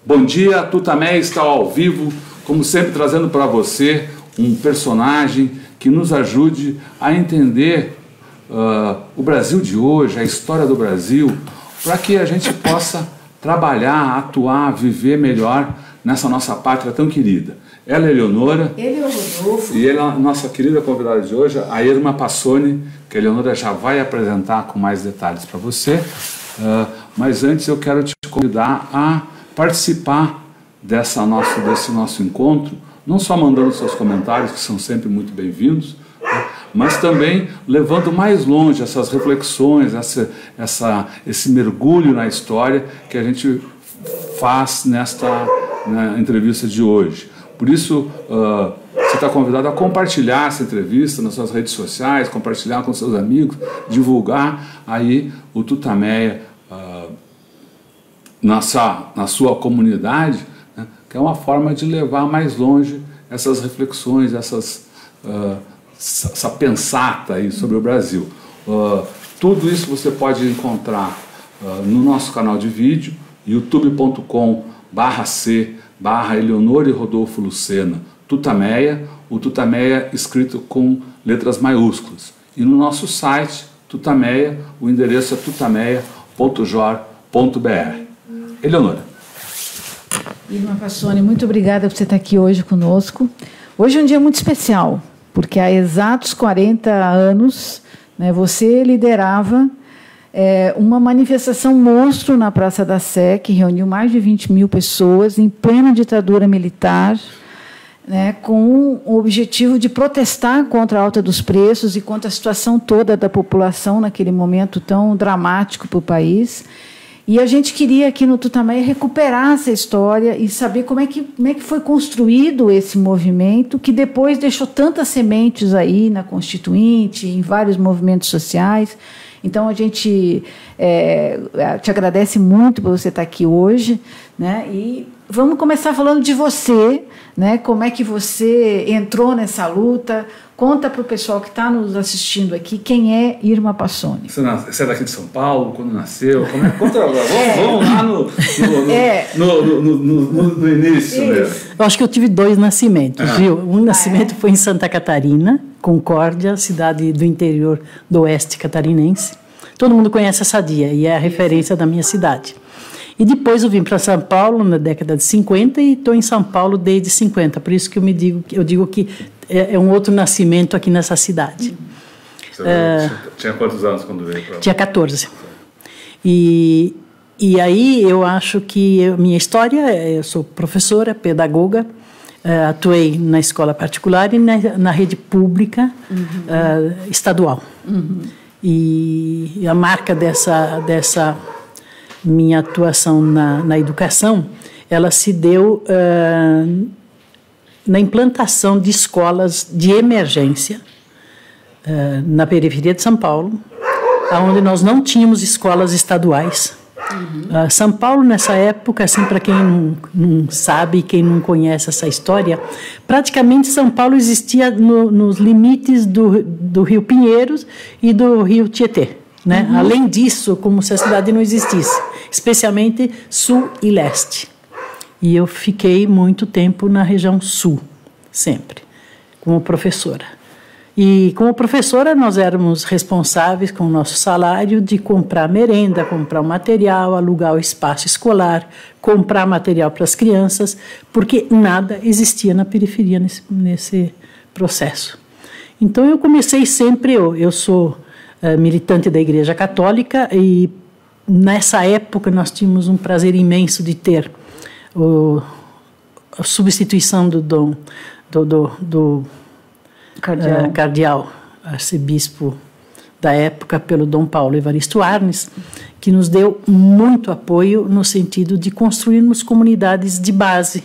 Bom dia, Tutameia está ao vivo, como sempre trazendo para você um personagem que nos ajude a entender o Brasil de hoje, a história do Brasil, para que a gente possa trabalhar, atuar, viver melhor nessa nossa pátria tão querida. Ela é Eleonora. Ele é o Rodolfo. E ela é a nossa querida convidada de hoje, a Irma Passoni, que a Eleonora já vai apresentar com mais detalhes para você. Mas antes eu quero te convidar a participar desse nosso encontro, não só mandando seus comentários, que são sempre muito bem-vindos, mas também levando mais longe essas reflexões, esse mergulho na história que a gente faz na entrevista de hoje. Por isso, você está convidado a compartilhar essa entrevista nas suas redes sociais, compartilhar com seus amigos, divulgar aí o Tutameia na sua comunidade, né, que é uma forma de levar mais longe essas reflexões, essa pensata aí sobre o Brasil. Tudo isso você pode encontrar no nosso canal de vídeo, youtube.com/c/Eleonora e Rodolfo Lucena Tutameia, o Tutameia escrito com letras maiúsculas. E no nosso site, Tutameia, o endereço é tutameia.jor.br. Eleonora. Irma Passoni, muito obrigada por você estar aqui hoje conosco. Hoje é um dia muito especial, porque há exatos 40 anos, né, você liderava uma manifestação monstro na Praça da Sé, que reuniu mais de 20.000 pessoas em plena ditadura militar, né, com o objetivo de protestar contra a alta dos preços e contra a situação toda da população naquele momento tão dramático para o país. E a gente queria aqui no Tutameia recuperar essa história e saber como é que foi construído esse movimento, que depois deixou tantas sementes aí na Constituinte, em vários movimentos sociais. Então, a gente te agradece muito por você estar aqui hoje, né? E vamos começar falando de você, né? Como é que você entrou nessa luta? Conta para o pessoal que está nos assistindo aqui quem é Irma Passoni. Você é daqui de São Paulo? Quando nasceu? Conta agora. Vamos lá no início mesmo. Eu acho que eu tive 2 nascimentos, viu? Um nascimento foi em Santa Catarina, Concórdia, cidade do interior do oeste catarinense. Todo mundo conhece essa Sadia e é a referência da minha cidade. E depois eu vim para São Paulo na década de 50 e estou em São Paulo desde 50. Por isso que eu digo que é um outro nascimento aqui nessa cidade. Você tinha quantos anos quando veio para lá? Tinha 14. E aí eu acho que minha história, eu sou professora, pedagoga, atuei na escola particular e na rede pública estadual. Uhum. E a marca dessa minha atuação na educação, ela se deu na implantação de escolas de emergência na periferia de São Paulo, onde nós não tínhamos escolas estaduais. Uhum. São Paulo, nessa época, assim, para quem não sabe, quem não conhece essa história, praticamente São Paulo existia nos limites do Rio Pinheiros e do Rio Tietê. Né? Uhum. Além disso, como se a cidade não existisse, especialmente sul e leste. E eu fiquei muito tempo na região sul, sempre, como professora. E como professora nós éramos responsáveis com o nosso salário de comprar merenda, comprar o material, alugar o espaço escolar, comprar material para as crianças, porque nada existia na periferia nesse processo. Então eu comecei sempre, eu sou militante da Igreja Católica e nessa época nós tínhamos um prazer imenso de ter a substituição do cardeal arcebispo da época pelo Dom Paulo Evaristo Arnes, que nos deu muito apoio no sentido de construirmos comunidades de base,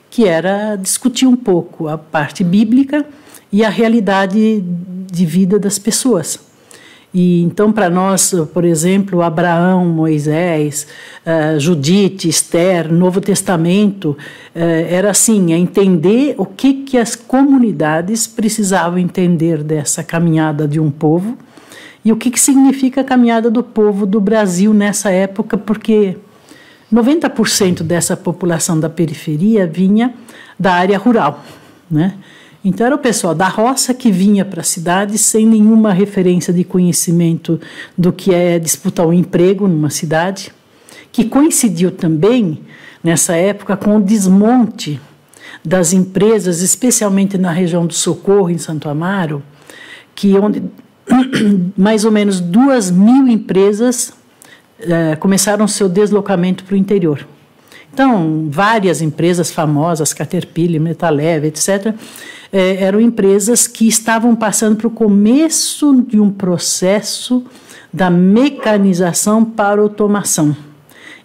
que era discutir um pouco a parte bíblica e a realidade de vida das pessoas. E então, para nós, por exemplo, Abraão, Moisés, Judite, Esther, Novo Testamento, era assim, entender o que as comunidades precisavam entender dessa caminhada de um povo e o que significa a caminhada do povo do Brasil nessa época, porque 90% dessa população da periferia vinha da área rural, né? Então era o pessoal da roça que vinha para a cidade sem nenhuma referência de conhecimento do que é disputar um emprego numa cidade, que coincidiu também nessa época com o desmonte das empresas, especialmente na região do Socorro, em Santo Amaro, que onde mais ou menos 2.000 empresas começaram seu deslocamento para o interior. Então, várias empresas famosas, Caterpillar, Metaleve, etc., eram empresas que estavam passando para o começo de um processo da mecanização para automação.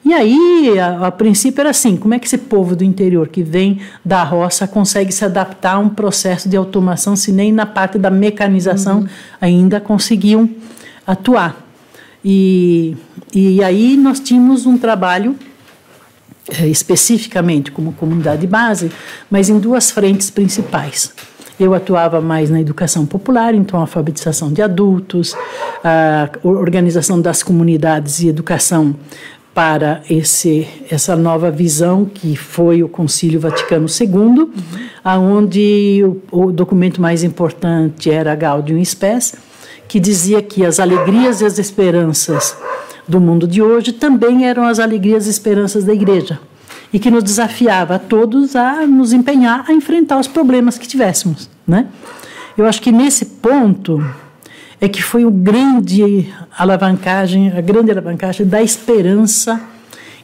E aí, a princípio era assim, como é que esse povo do interior que vem da roça consegue se adaptar a um processo de automação, se nem na parte da mecanização ainda conseguiam atuar. E aí nós tínhamos um trabalho, especificamente como comunidade de base, mas em duas frentes principais. Eu atuava mais na educação popular, então a alfabetização de adultos, a organização das comunidades e educação para essa nova visão que foi o Concílio Vaticano II, onde o documento mais importante era Gaudium Spes, que dizia que as alegrias e as esperanças do mundo de hoje também eram as alegrias e esperanças da igreja, e que nos desafiava a todos a nos empenhar a enfrentar os problemas que tivéssemos, né? Eu acho que nesse ponto é que foi a grande alavancagem da esperança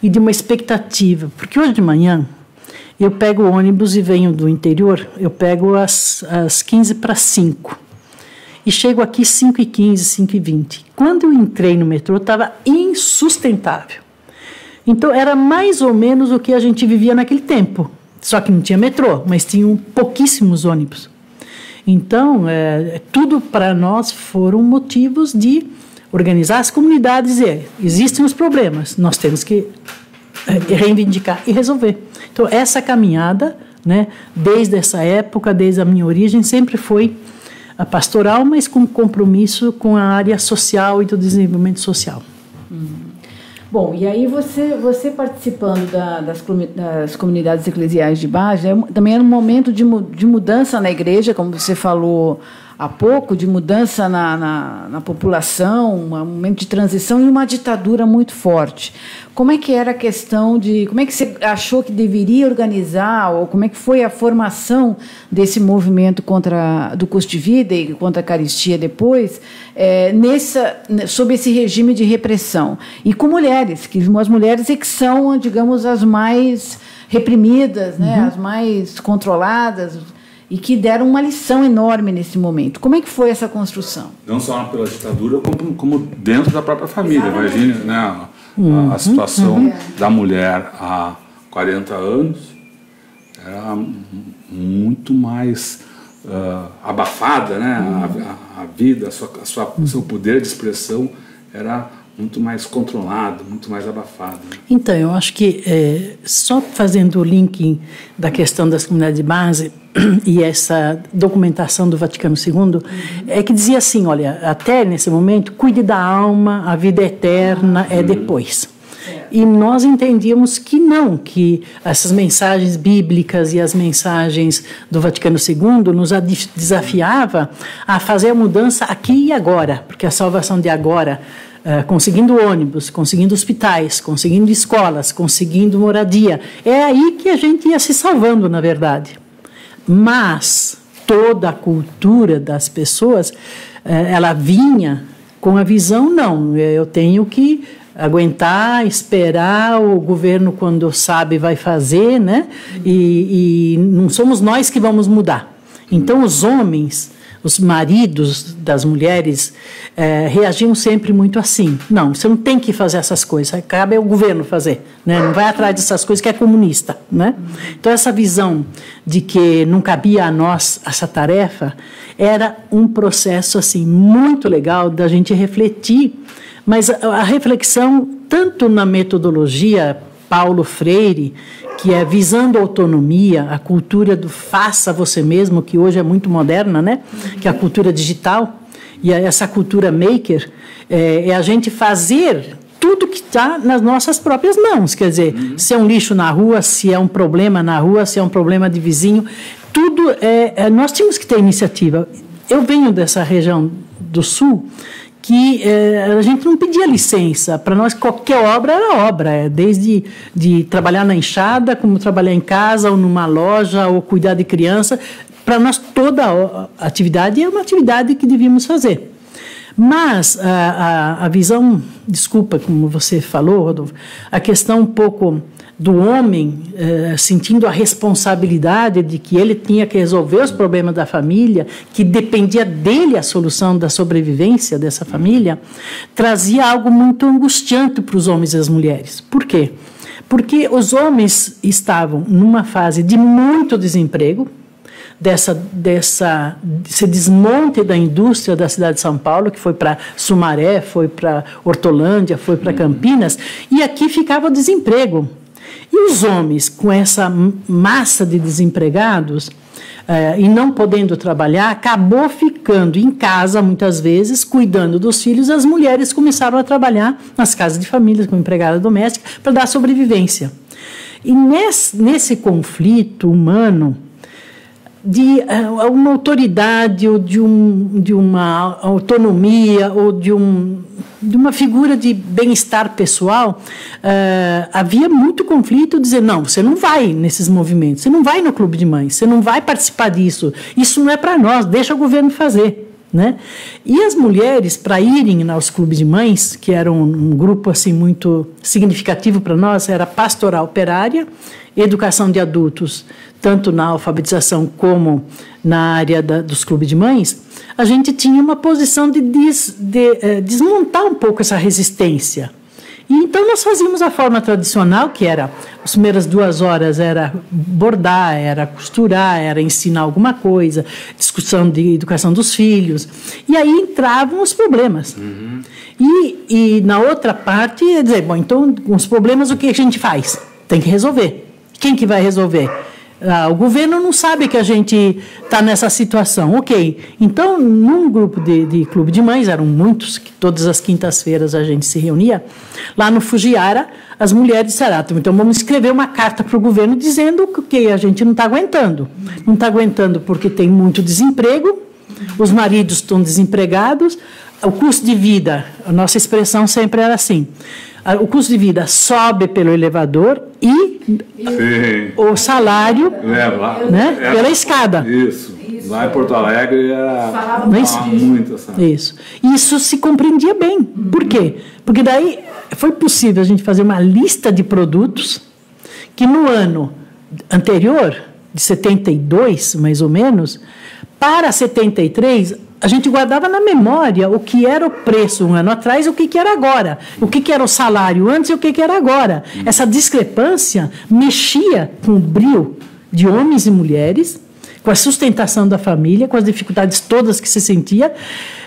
e de uma expectativa. Porque hoje de manhã eu pego o ônibus e venho do interior, eu pego às 5:45 e chego aqui 5:15, 5:20. Quando eu entrei no metrô, estava insustentável. Então, era mais ou menos o que a gente vivia naquele tempo. Só que não tinha metrô, mas tinham pouquíssimos ônibus. Então, tudo para nós foram motivos de organizar as comunidades e dizer, existem os problemas, nós temos que reivindicar e resolver. Então, essa caminhada, né, desde essa época, desde a minha origem, sempre foi a pastoral, mas com compromisso com a área social e do desenvolvimento social. Bom, e aí você participando das comunidades eclesiais de base, também era um momento de mudança na igreja, como você falou há pouco, de mudança na população, um momento de transição e uma ditadura muito forte. Como é que era a questão de... Como é que você achou que deveria organizar, ou como é que foi a formação desse movimento do custo de vida e contra a caristia depois, sob esse regime de repressão? E com mulheres, que as mulheres é que são, digamos, as mais reprimidas, né, as mais controladas, e que deram uma lição enorme nesse momento. Como é que foi essa construção? Não só pela ditadura, como dentro da própria família. Imagine, né, a situação da mulher há 40 anos era muito mais abafada, né? A vida, o seu poder de expressão era muito mais controlado, muito mais abafado. Né? Então, eu acho que, só fazendo o link da questão das comunidades de base e essa documentação do Vaticano II, é que dizia assim, olha, até nesse momento, cuide da alma, a vida eterna é depois. E nós entendíamos que não, que essas mensagens bíblicas e as mensagens do Vaticano II nos desafiava a fazer a mudança aqui e agora, porque a salvação de agora, conseguindo ônibus, conseguindo hospitais, conseguindo escolas, conseguindo moradia, é aí que a gente ia se salvando, na verdade. Mas toda a cultura das pessoas, ela vinha com a visão, não, eu tenho que aguentar, esperar, o governo quando sabe vai fazer, né? E não somos nós que vamos mudar. Então os homens, os maridos das mulheres reagiam sempre muito assim. Não, você não tem que fazer essas coisas, cabe ao governo fazer, né? Não vai atrás dessas coisas que é comunista, né? Então essa visão de que não cabia a nós essa tarefa era um processo assim muito legal da gente refletir, mas a reflexão tanto na metodologia Paulo Freire, que é visando a autonomia, a cultura do faça você mesmo, que hoje é muito moderna, né? Que é a cultura digital, e essa cultura maker, é a gente fazer tudo que está nas nossas próprias mãos. Quer dizer, se é um lixo na rua, se é um problema na rua, se é um problema de vizinho, tudo nós tínhamos que ter iniciativa. Eu venho dessa região do Sul, que a gente não pedia licença. Para nós, qualquer obra era obra, desde de trabalhar na enxada, como trabalhar em casa, ou numa loja, ou cuidar de criança. Para nós, toda atividade é uma atividade que devíamos fazer. Mas a visão, desculpa, como você falou, Rodolfo, a questão um pouco do homem sentindo a responsabilidade de que ele tinha que resolver os problemas da família, que dependia dele a solução da sobrevivência dessa família, trazia algo muito angustiante para os homens e as mulheres. Por quê? Porque os homens estavam numa fase de muito desemprego, desse desmonte da indústria da cidade de São Paulo, que foi para Sumaré, foi para Hortolândia, foi para Campinas, e aqui ficava o desemprego. E os homens, com essa massa de desempregados e não podendo trabalhar, acabou ficando em casa, muitas vezes, cuidando dos filhos. As mulheres começaram a trabalhar nas casas de família, como empregada doméstica, para dar sobrevivência. E nesse conflito humano, de uma autoridade ou de uma autonomia ou de uma figura de bem-estar pessoal, havia muito conflito, dizer, não, você não vai nesses movimentos, você não vai no clube de mães, você não vai participar disso, isso não é para nós, deixa o governo fazer. Né? E as mulheres, para irem aos clubes de mães, que era um grupo assim, muito significativo para nós, era pastoral operária, educação de adultos, tanto na alfabetização como na área dos clubes de mães, a gente tinha uma posição de desmontar um pouco essa resistência. E então nós fazíamos a forma tradicional, que era, as primeiras 2 horas era bordar, era costurar, era ensinar alguma coisa, discussão de educação dos filhos, e aí entravam os problemas. E na outra parte, ia dizer, bom, então, com os problemas, o que a gente faz? Tem que resolver. Quem que vai resolver? O governo não sabe que a gente está nessa situação. Ok, então, num grupo de clube de mães, eram muitos, que todas as quintas-feiras a gente se reunia, lá no Fujiara, as mulheres disseram, então vamos escrever uma carta para o governo dizendo que a gente não está aguentando. Não está aguentando porque tem muito desemprego, os maridos estão desempregados, o custo de vida, a nossa expressão sempre era assim, o custo de vida sobe pelo elevador e o salário pela escada. Isso. Lá em Porto Alegre era muito essa. Isso se compreendia bem. Por quê? Porque daí foi possível a gente fazer uma lista de produtos que no ano anterior, de 72, mais ou menos, para 73, a gente guardava na memória o que era o preço um ano atrás e o que era agora. O que era o salário antes e o que era agora. Essa discrepância mexia com o brio de homens e mulheres, com a sustentação da família, com as dificuldades todas que se sentia.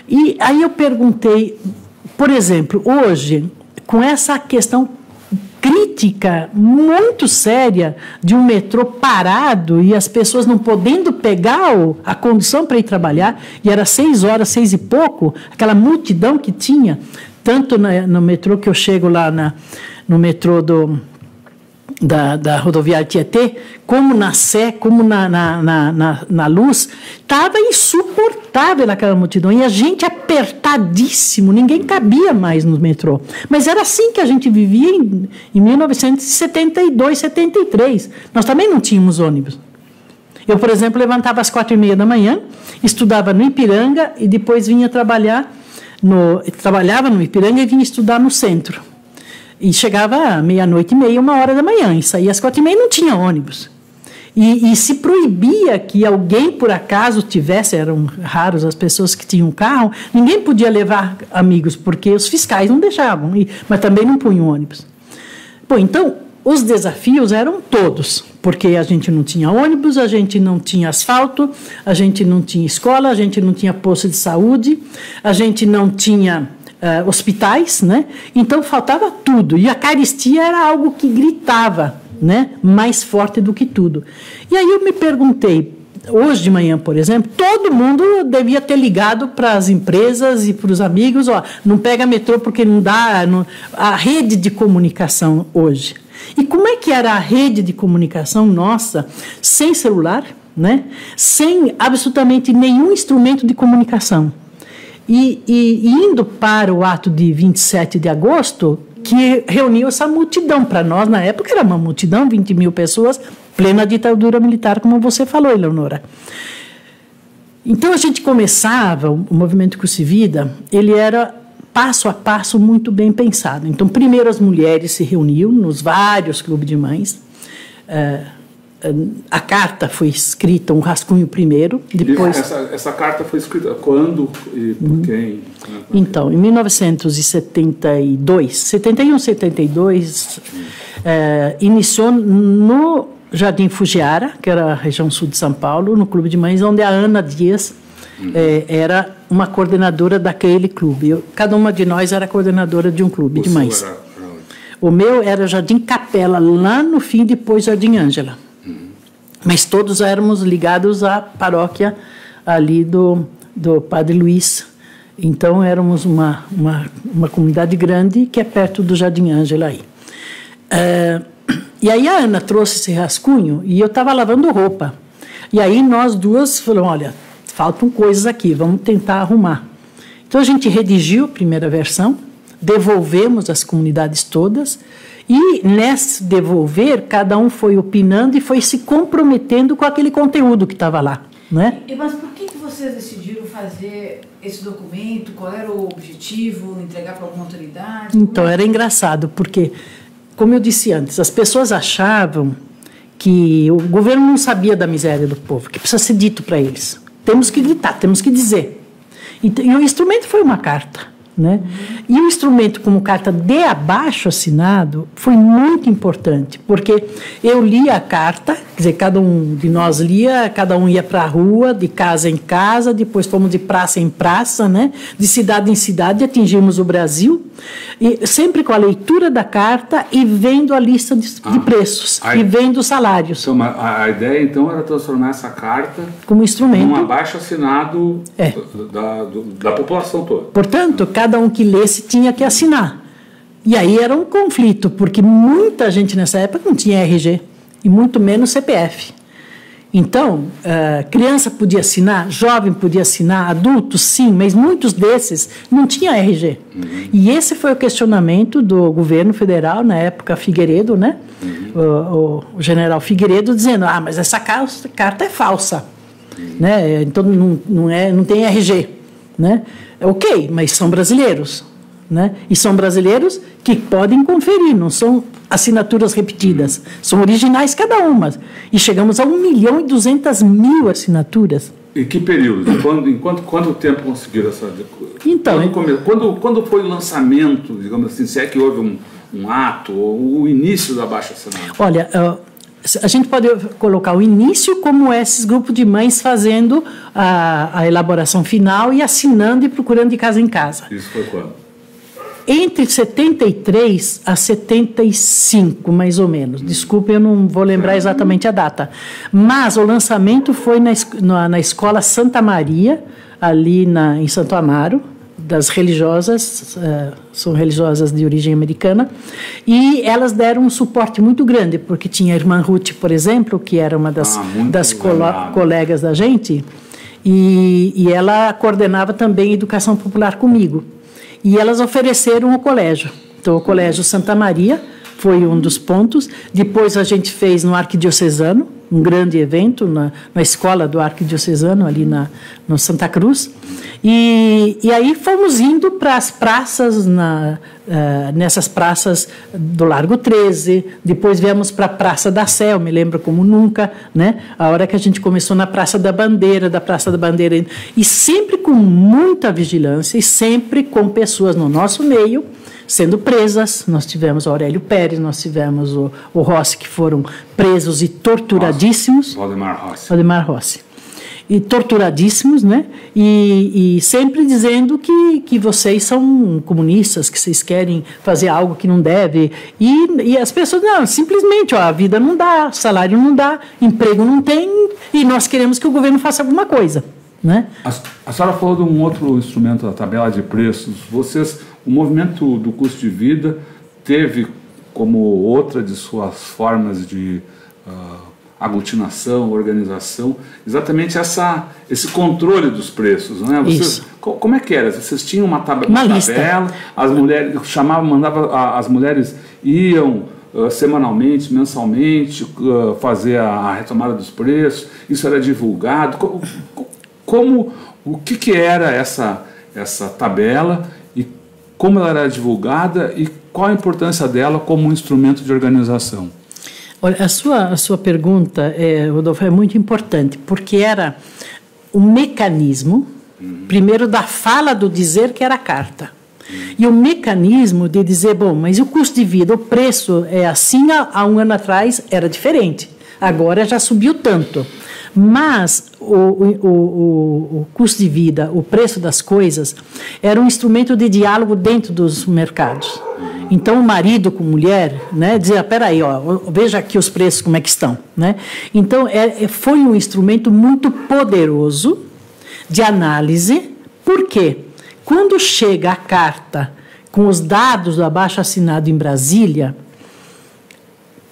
E aí eu perguntei, por exemplo, hoje, com essa questão crítica muito séria de um metrô parado e as pessoas não podendo pegar a condução para ir trabalhar, e era 6 horas, 6 e pouco, aquela multidão que tinha, tanto no metrô que eu chego lá no metrô da rodoviária Tietê, como na Sé, como na Luz, estava insuportável aquela multidão, e a gente apertadíssimo, ninguém cabia mais no metrô. Mas era assim que a gente vivia em 1972, 73. Nós também não tínhamos ônibus. Eu, por exemplo, levantava às 4h30 da manhã, estudava no Ipiranga e depois vinha trabalhava no Ipiranga e vinha estudar no centro. E chegava à 00:30, 1h da manhã, e saía às 4h30 não tinha ônibus. E se proibia que alguém, por acaso, tivesse, eram raros as pessoas que tinham carro, ninguém podia levar amigos, porque os fiscais não deixavam, mas também não punham ônibus. Bom, então, os desafios eram todos, porque a gente não tinha ônibus, a gente não tinha asfalto, a gente não tinha escola, a gente não tinha posto de saúde, a gente não tinha hospitais, né? Então faltava tudo, e a carestia era algo que gritava, né? Mais forte do que tudo. E aí eu me perguntei, hoje de manhã, por exemplo, todo mundo devia ter ligado para as empresas e para os amigos, ó, não pega metrô porque não dá, a rede de comunicação hoje. E como é que era a rede de comunicação nossa, sem celular, né? Sem absolutamente nenhum instrumento de comunicação? E indo para o ato de 27 de agosto, que reuniu essa multidão, para nós na época era uma multidão, 20 mil pessoas, plena ditadura militar, como você falou, Eleonora. Então a gente começava, o movimento Curso e Vida, ele era passo a passo muito bem pensado. Então primeiro as mulheres se reuniam nos vários clubes de mães, a carta foi escrita, um rascunho primeiro, depois... Essa carta foi escrita quando e por quem? Então, em 1972, 71, 72, iniciou no Jardim Fugiara, que era a região sul de São Paulo, no Clube de Mães, onde a Ana Dias era uma coordenadora daquele clube. Cada uma de nós era coordenadora de um clube de mães. O meu era Jardim Capela, lá no fim, depois Jardim Ângela. Mas todos éramos ligados à paróquia ali do Padre Luiz. Então, éramos uma comunidade grande que é perto do Jardim Ângela aí. E aí a Ana trouxe esse rascunho e eu estava lavando roupa. E aí nós duas falamos, olha, faltam coisas aqui, vamos tentar arrumar. Então, a gente redigiu a primeira versão, devolvemos às comunidades todas, e nesse devolver, cada um foi opinando e foi se comprometendo com aquele conteúdo que estava lá. Né? Mas por que vocês decidiram fazer esse documento? Qual era o objetivo? Entregar para alguma autoridade? Então, era engraçado, porque, como eu disse antes, as pessoas achavam que o governo não sabia da miséria do povo, que precisa ser dito para eles. Temos que gritar, temos que dizer. E o instrumento foi uma carta. Né? E o instrumento como carta de abaixo assinado foi muito importante, porque eu lia a carta, quer dizer, cada um de nós lia, cada um ia para a rua, de casa em casa, depois fomos de praça em praça, né? De cidade em cidade, atingimos o Brasil, e sempre com a leitura da carta e vendo a lista de preços, e vendo os salários. Então, a ideia, então, era transformar essa carta como instrumento, num abaixo assinado da população toda. Portanto, cada um que lesse tinha que assinar. E aí era um conflito, porque muita gente nessa época não tinha RG, e muito menos CPF. Então, criança podia assinar, jovem podia assinar, adultos sim, mas muitos desses não tinham RG. E esse foi o questionamento do governo federal, na época Figueiredo, né? O general Figueiredo dizendo, mas essa carta é falsa, né? Então não tem RG, né? Ok, mas são brasileiros, né? E são brasileiros que podem conferir, não são assinaturas repetidas, são originais cada uma. E chegamos a 1.200.000 assinaturas. Em que período? Quanto tempo conseguiram essa... Então, quando foi o lançamento, digamos assim, se é que houve um ato, ou o início da abaixo-assinado? Olha, a gente pode colocar o início como esses grupos de mães fazendo a elaboração final e assinando e procurando de casa em casa. Isso foi quando? Entre 73 a 75, mais ou menos. Desculpe, eu não vou lembrar exatamente a data. Mas o lançamento foi na Escola Santa Maria, ali em Santo Amaro, das religiosas, são religiosas de origem americana, e elas deram um suporte muito grande, porque tinha a irmã Ruth, por exemplo, que era uma das colegas da gente, e ela coordenava também educação popular comigo. E elas ofereceram o colégio. Então, o Colégio Santa Maria foi um dos pontos. Depois, a gente fez no Arquidiocesano, um grande evento na escola do Arquidiocesano, ali no Santa Cruz. E aí fomos indo para as praças, nessas praças do Largo 13, depois viemos para a Praça da Sé, eu me lembro como nunca, né? A hora que a gente começou na Praça da Bandeira, e sempre com muita vigilância, e sempre com pessoas no nosso meio, sendo presas. Nós tivemos o Aurélio Pérez, nós tivemos o Rossi, que foram presos e torturadíssimos. Valdemar Rossi. Valdemar Rossi. e torturadíssimos, né? E sempre dizendo que vocês são comunistas, que vocês querem fazer algo que não deve. E as pessoas, não, simplesmente, ó, a vida não dá, salário não dá, emprego não tem, e nós queremos que o governo faça alguma coisa, né? A senhora falou de um outro instrumento, a tabela de preços. O movimento do custo de vida teve como outra de suas formas de aglutinação, organização, exatamente esse controle dos preços, né? Como é que era? Vocês tinham uma tabela, as mulheres as mulheres iam semanalmente, mensalmente, fazer a retomada dos preços, isso era divulgado. O que era essa tabela e como ela era divulgada e qual a importância dela como um instrumento de organização? Olha, a sua pergunta, Rodolfo, é muito importante, porque era um mecanismo, primeiro da fala do dizer, que era a carta, e o mecanismo de dizer, bom, mas o custo de vida, o preço é assim, há um ano atrás era diferente, agora já subiu tanto. Mas o custo de vida, o preço das coisas, era um instrumento de diálogo dentro dos mercados. Então, o marido com mulher, né, dizia, peraí, ó, veja aqui os preços como é que estão. Né? Então, foi um instrumento muito poderoso de análise. Por quê? Quando chega a carta com os dados do abaixo-assinado em Brasília,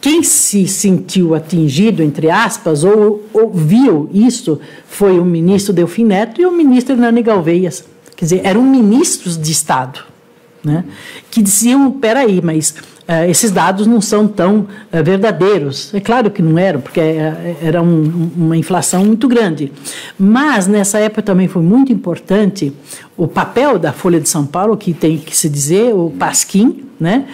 quem se sentiu atingido, entre aspas, ou viu isso, foi o ministro Delfim Neto e o ministro Hernani Galveias. Quer dizer, eram ministros de Estado, né, que diziam, peraí, mas esses dados não são tão verdadeiros. É claro que não eram, porque era uma inflação muito grande. Mas, nessa época, também foi muito importante o papel da Folha de São Paulo, que tem que se dizer, o Pasquim, né?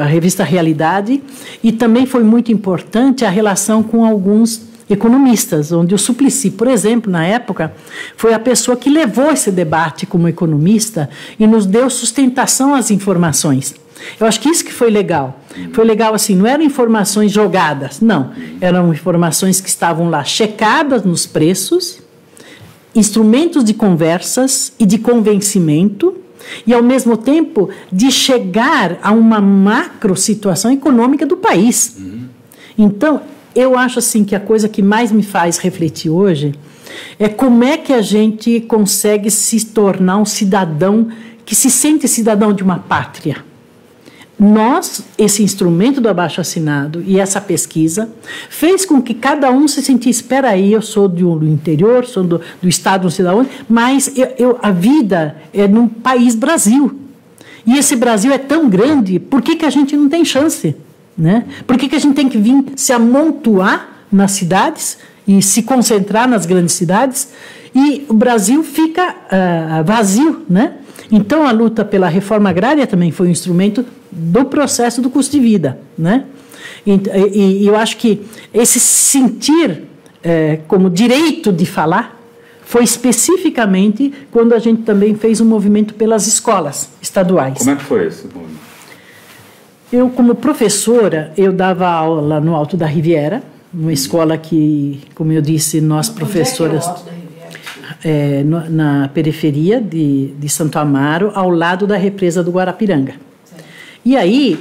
A revista Realidade, e também foi muito importante a relação com alguns economistas, onde o Suplicy, por exemplo, na época, foi a pessoa que levou esse debate como economista e nos deu sustentação às informações. Eu acho que isso que foi legal. Foi legal assim, não eram informações jogadas, não. Eram informações que estavam lá checadas nos preços, instrumentos de conversas e de convencimento, e, ao mesmo tempo, de chegar a uma macro situação econômica do país. Então, eu acho assim que a coisa que mais me faz refletir hoje é como é que a gente consegue se tornar um cidadão que se sente cidadão de uma pátria. Nós, esse instrumento do abaixo-assinado e essa pesquisa, fez com que cada um se sentisse, espera aí, eu sou do interior, sou do estado, não sei de onde, mas a vida é num país Brasil. E esse Brasil é tão grande, por que a gente não tem chance? Né? Por que a gente tem que vir se amontoar nas cidades e se concentrar nas grandes cidades e o Brasil fica vazio, né? Então, a luta pela reforma agrária também foi um instrumento do processo do custo de vida, né? E eu acho que esse sentir como direito de falar foi especificamente quando a gente também fez um movimento pelas escolas estaduais. Como é que foi esse movimento? Eu, como professora, eu dava aula no Alto da Riviera, uma escola que, como eu disse, nós professoras... Onde é que é o Alto da Riviera? Na periferia de Santo Amaro, ao lado da represa do Guarapiranga. Certo. E aí,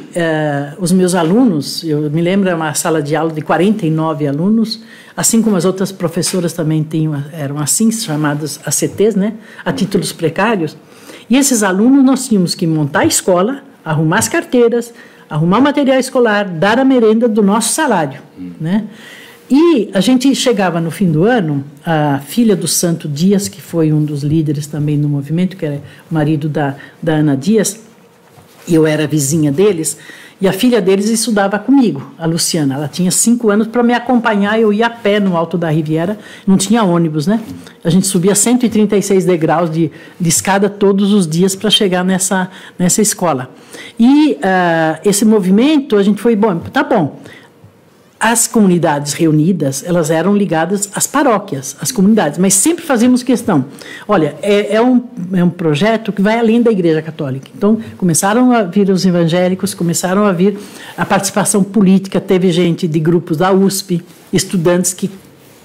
os meus alunos, eu me lembro, era uma sala de aula de 49 alunos, assim como as outras professoras também eram assim, chamadas ACTs, né, a títulos precários, e esses alunos nós tínhamos que montar a escola, arrumar as carteiras, arrumar o material escolar, dar a merenda do nosso salário, né? E a gente chegava no fim do ano, a filha do Santo Dias, que foi um dos líderes também no movimento, que era o marido da Ana Dias, e eu era vizinha deles, e a filha deles estudava comigo, a Luciana. Ela tinha 5 anos para me acompanhar, eu ia a pé no Alto da Riviera, não tinha ônibus, né? A gente subia 136 degraus de escada todos os dias para chegar nessa escola. E esse movimento, a gente foi, bom, tá bom. As comunidades reunidas, elas eram ligadas às paróquias, às comunidades, mas sempre fazíamos questão. Olha, é um projeto que vai além da Igreja Católica. Então, começaram a vir os evangélicos, começaram a vir a participação política, teve gente de grupos da USP, estudantes que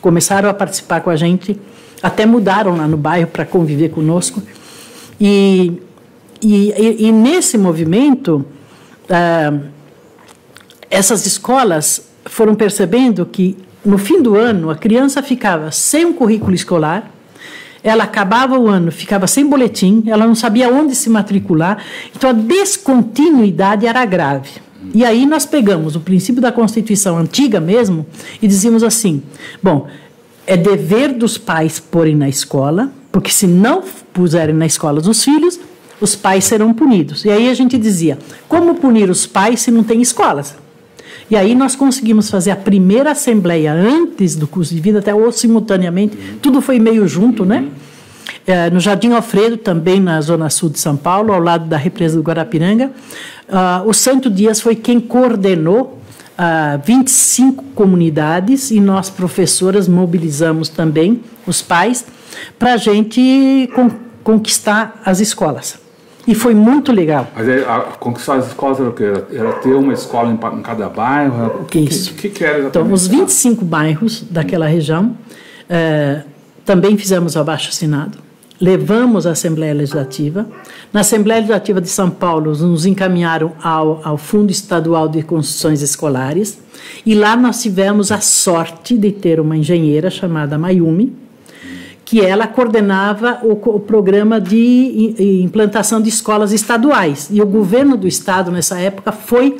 começaram a participar com a gente, até mudaram lá no bairro para conviver conosco. E nesse movimento, essas escolas foram percebendo que, no fim do ano, a criança ficava sem um currículo escolar, ela acabava o ano, ficava sem boletim, ela não sabia onde se matricular, então a descontinuidade era grave. E aí nós pegamos o princípio da Constituição antiga mesmo e dizíamos assim, bom, é dever dos pais porem na escola, porque se não puserem na escola os filhos, os pais serão punidos. E aí a gente dizia, como punir os pais se não tem escolas? E aí nós conseguimos fazer a primeira assembleia antes do curso de vida, até ou simultaneamente, tudo foi meio junto, né? No Jardim Alfredo, também na zona sul de São Paulo, ao lado da represa do Guarapiranga. O Santo Dias foi quem coordenou 25 comunidades e nós, professoras, mobilizamos também os pais para a gente conquistar as escolas. E foi muito legal. Mas aí, conquistar as escolas era o quê? Era ter uma escola em cada bairro? Isso. O que era exatamente? Então, os 25 bairros daquela região, também fizemos o abaixo-assinado, levamos à Assembleia Legislativa. Na Assembleia Legislativa de São Paulo, nos encaminharam ao Fundo Estadual de Construções Escolares, e lá nós tivemos a sorte de ter uma engenheira chamada Mayumi, que ela coordenava o programa de implantação de escolas estaduais. E o governo do estado, nessa época, foi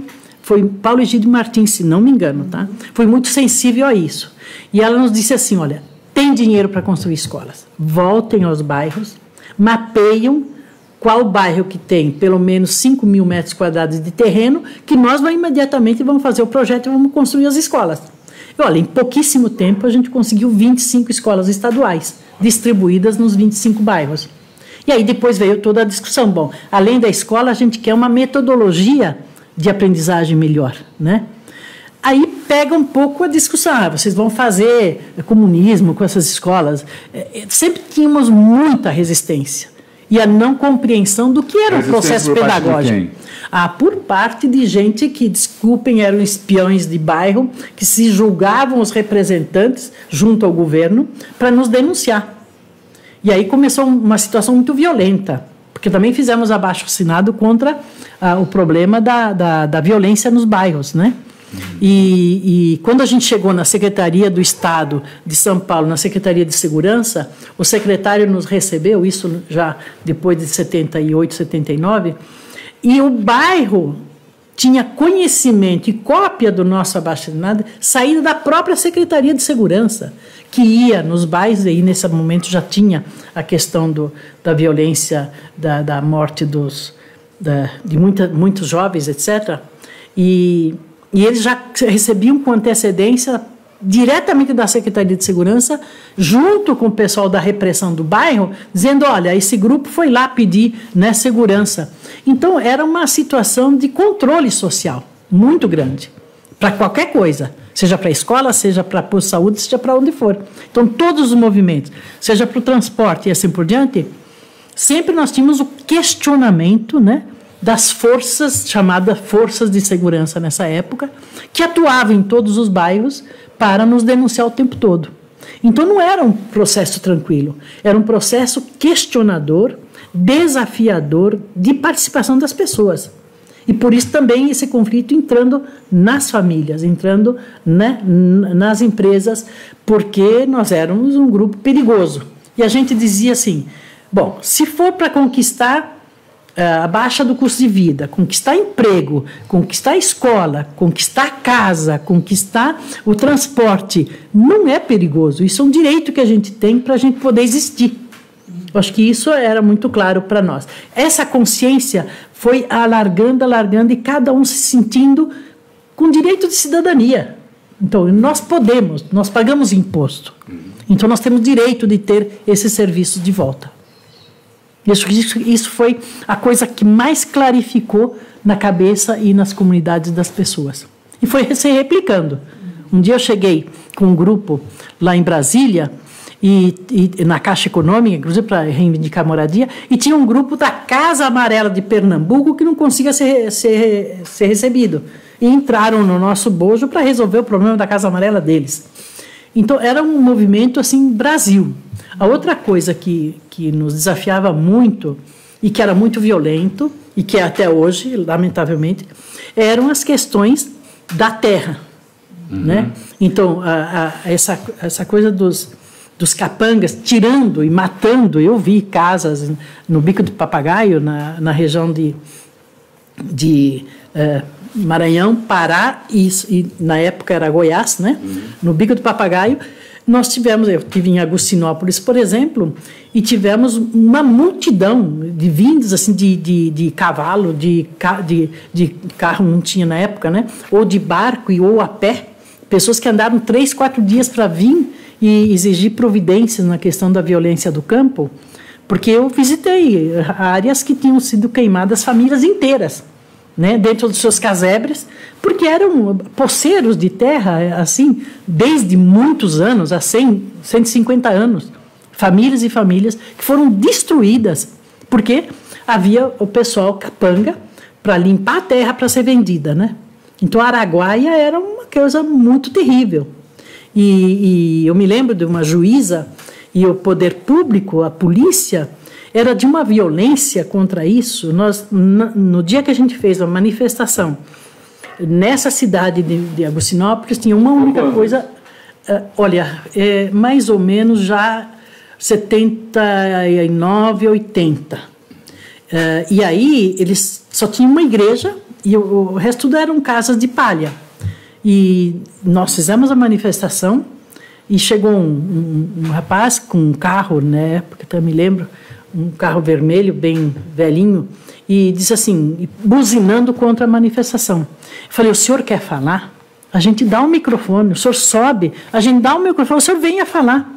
Paulo Egídio Martins, se não me engano, tá? Foi muito sensível a isso. E ela nos disse assim, olha, tem dinheiro para construir escolas, voltem aos bairros, mapeiam qual bairro que tem pelo menos 5.000 metros quadrados de terreno, que nós imediatamente vamos fazer o projeto e vamos construir as escolas. E, olha, em pouquíssimo tempo a gente conseguiu 25 escolas estaduais, distribuídas nos 25 bairros. E aí depois veio toda a discussão. Bom, além da escola, a gente quer uma metodologia de aprendizagem melhor, né? Aí pega um pouco a discussão. Vocês vão fazer comunismo com essas escolas. Sempre tínhamos muita resistência e a não compreensão do que era o processo pedagógico. Por parte de gente que, desculpem, eram espiões de bairro, que se julgavam os representantes junto ao governo para nos denunciar. E aí começou uma situação muito violenta, porque também fizemos abaixo-assinado contra o problema da violência nos bairros, né? E quando a gente chegou na Secretaria do Estado de São Paulo, na Secretaria de Segurança, o secretário nos recebeu, isso já depois de 78, 79, e o bairro tinha conhecimento e cópia do nosso abaixo-assinado saída da própria Secretaria de Segurança, que ia nos bairros, e aí nesse momento já tinha a questão da violência, da morte de muitos jovens, etc., e eles já recebiam com antecedência, diretamente da Secretaria de Segurança, junto com o pessoal da repressão do bairro, dizendo, olha, esse grupo foi lá pedir, né, segurança. Então, era uma situação de controle social muito grande, para qualquer coisa, seja para a escola, seja para a saúde, seja para onde for. Então, todos os movimentos, seja para o transporte e assim por diante, sempre nós tínhamos o questionamento, né, das forças, chamadas forças de segurança nessa época, que atuavam em todos os bairros para nos denunciar o tempo todo. Então não era um processo tranquilo, era um processo questionador, desafiador de participação das pessoas. E por isso também esse conflito entrando nas famílias, entrando, né, nas empresas, porque nós éramos um grupo perigoso. E a gente dizia assim, bom, se for para conquistar a baixa do custo de vida, conquistar emprego, conquistar a escola, conquistar a casa, conquistar o transporte, não é perigoso. Isso é um direito que a gente tem para a gente poder existir. Eu acho que isso era muito claro para nós. Essa consciência foi alargando, e cada um se sentindo com direito de cidadania. Então, nós pagamos imposto. Então, nós temos direito de ter esse serviço de volta. Isso foi a coisa que mais clarificou na cabeça e nas comunidades das pessoas. E foi se replicando. Um dia eu cheguei com um grupo lá em Brasília, e na Caixa Econômica, inclusive para reivindicar moradia, e tinha um grupo da Casa Amarela de Pernambuco que não conseguia ser recebido. E entraram no nosso bojo para resolver o problema da Casa Amarela deles. Então, era um movimento, assim, Brasil. A outra coisa que nos desafiava muito e que era muito violento, e que é até hoje, lamentavelmente, eram as questões da terra. Né? Então, essa coisa dos capangas tirando e matando. Eu vi casas no Bico do Papagaio, na região de Maranhão, Pará, e na época era Goiás, né? No Bico do Papagaio, eu estive em Agostinópolis, por exemplo, e tivemos uma multidão de vindas assim, de cavalo, de carro não tinha na época, né? Ou de barco ou a pé, pessoas que andaram 3, 4 dias para vir e exigir providências na questão da violência do campo, porque eu visitei áreas que tinham sido queimadas, famílias inteiras, né, dentro dos seus casebres, porque eram poceiros de terra, assim, desde muitos anos, há 100, 150 anos, famílias e famílias que foram destruídas, porque havia o pessoal capanga para limpar a terra para ser vendida, né? Então, a Araguaia era uma coisa muito terrível. E eu me lembro de uma juíza e o poder público, a polícia, era de uma violência contra isso. No dia que a gente fez a manifestação, nessa cidade de Agostinópolis, tinha uma única coisa, mais ou menos já 79, 80. E aí eles só tinham uma igreja e o resto tudo eram casas de palha. E nós fizemos a manifestação e chegou um rapaz com um carro, né, porque até me lembro, um carro vermelho, bem velhinho, e disse assim, buzinando contra a manifestação. Eu falei, o senhor quer falar? A gente dá um microfone, o senhor sobe, a gente dá um microfone, o senhor venha falar.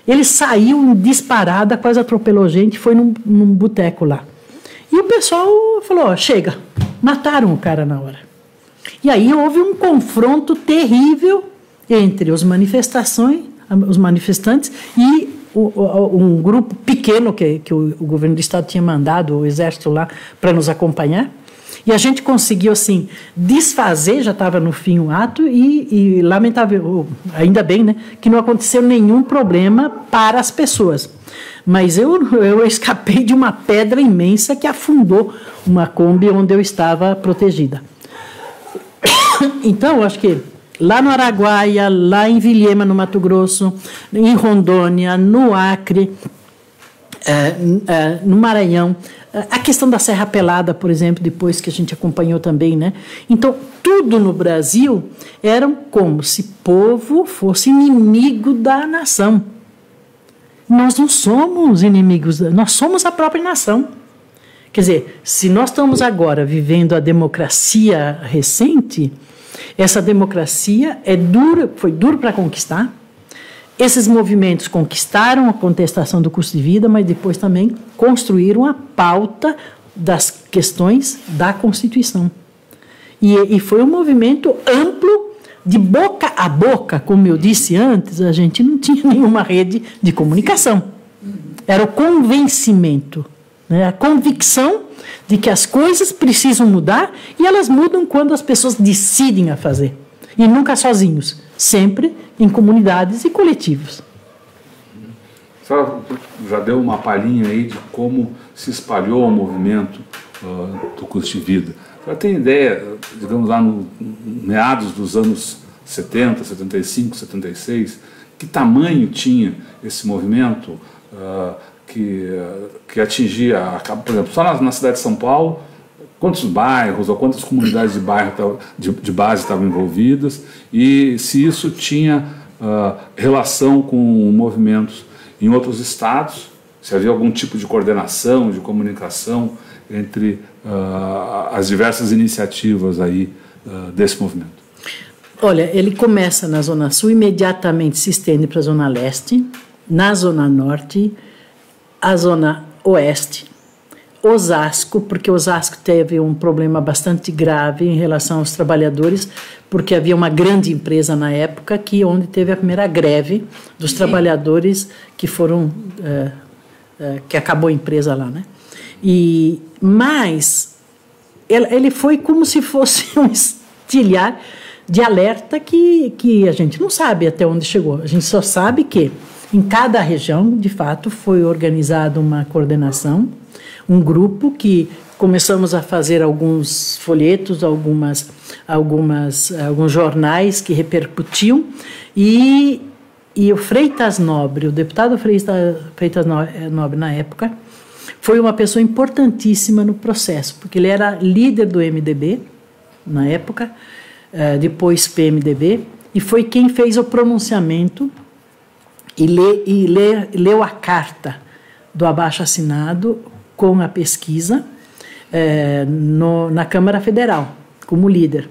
Ele saiu em disparada, quase atropelou gente, foi num boteco lá. E o pessoal falou, chega, mataram o cara na hora. E aí houve um confronto terrível entre os manifestantes e um grupo pequeno que o governo do estado tinha mandado, o exército lá, para nos acompanhar. E a gente conseguiu, assim, desfazer, já estava no fim o ato, e lamentável, ainda bem, né, que não aconteceu nenhum problema para as pessoas. Mas eu escapei de uma pedra imensa que afundou uma Kombi onde eu estava protegida. Então, eu acho que lá no Araguaia, lá em Vilhema, no Mato Grosso, em Rondônia, no Acre, no Maranhão, a questão da Serra Pelada, por exemplo, depois que a gente acompanhou também, né? Então, tudo no Brasil era como se povo fosse inimigo da nação. Nós não somos inimigos, nós somos a própria nação. Quer dizer, se nós estamos agora vivendo a democracia recente, essa democracia foi duro para conquistar. Esses movimentos conquistaram a contestação do custo de vida, mas depois também construíram a pauta das questões da Constituição. E foi um movimento amplo, de boca a boca, como eu disse antes, a gente não tinha nenhuma rede de comunicação. Era o convencimento, né? A convicção de que as coisas precisam mudar e elas mudam quando as pessoas decidem a fazer. E nunca sozinhos, sempre em comunidades e coletivos. A senhora já deu uma palhinha aí de como se espalhou o movimento do custo de vida. A senhora tem ideia, digamos lá no meados dos anos 70, 75, 76, que tamanho tinha esse movimento que atingia, por exemplo, só na cidade de São Paulo, quantos bairros ou quantas comunidades de bairro de base estavam envolvidas e se isso tinha relação com movimentos em outros estados, se havia algum tipo de coordenação, de comunicação entre as diversas iniciativas aí desse movimento. Olha, ele começa na Zona Sul, imediatamente se estende para a Zona Leste, na Zona Norte, a Zona Oeste, Osasco, porque Osasco teve um problema bastante grave em relação aos trabalhadores, porque havia uma grande empresa na época onde teve a primeira greve dos trabalhadores que foram que acabou a empresa lá, né? Mas ele foi como se fosse um estilhar de alerta que a gente não sabe até onde chegou. A gente só sabe que em cada região, de fato, foi organizada uma coordenação, um grupo que começamos a fazer alguns folhetos, alguns jornais que repercutiam, e o Freitas Nobre, o deputado Freitas Nobre na época, foi uma pessoa importantíssima no processo, porque ele era líder do MDB na época, depois PMDB, e foi quem fez o pronunciamento e leu a carta do abaixo-assinado com a pesquisa na Câmara Federal, como líder.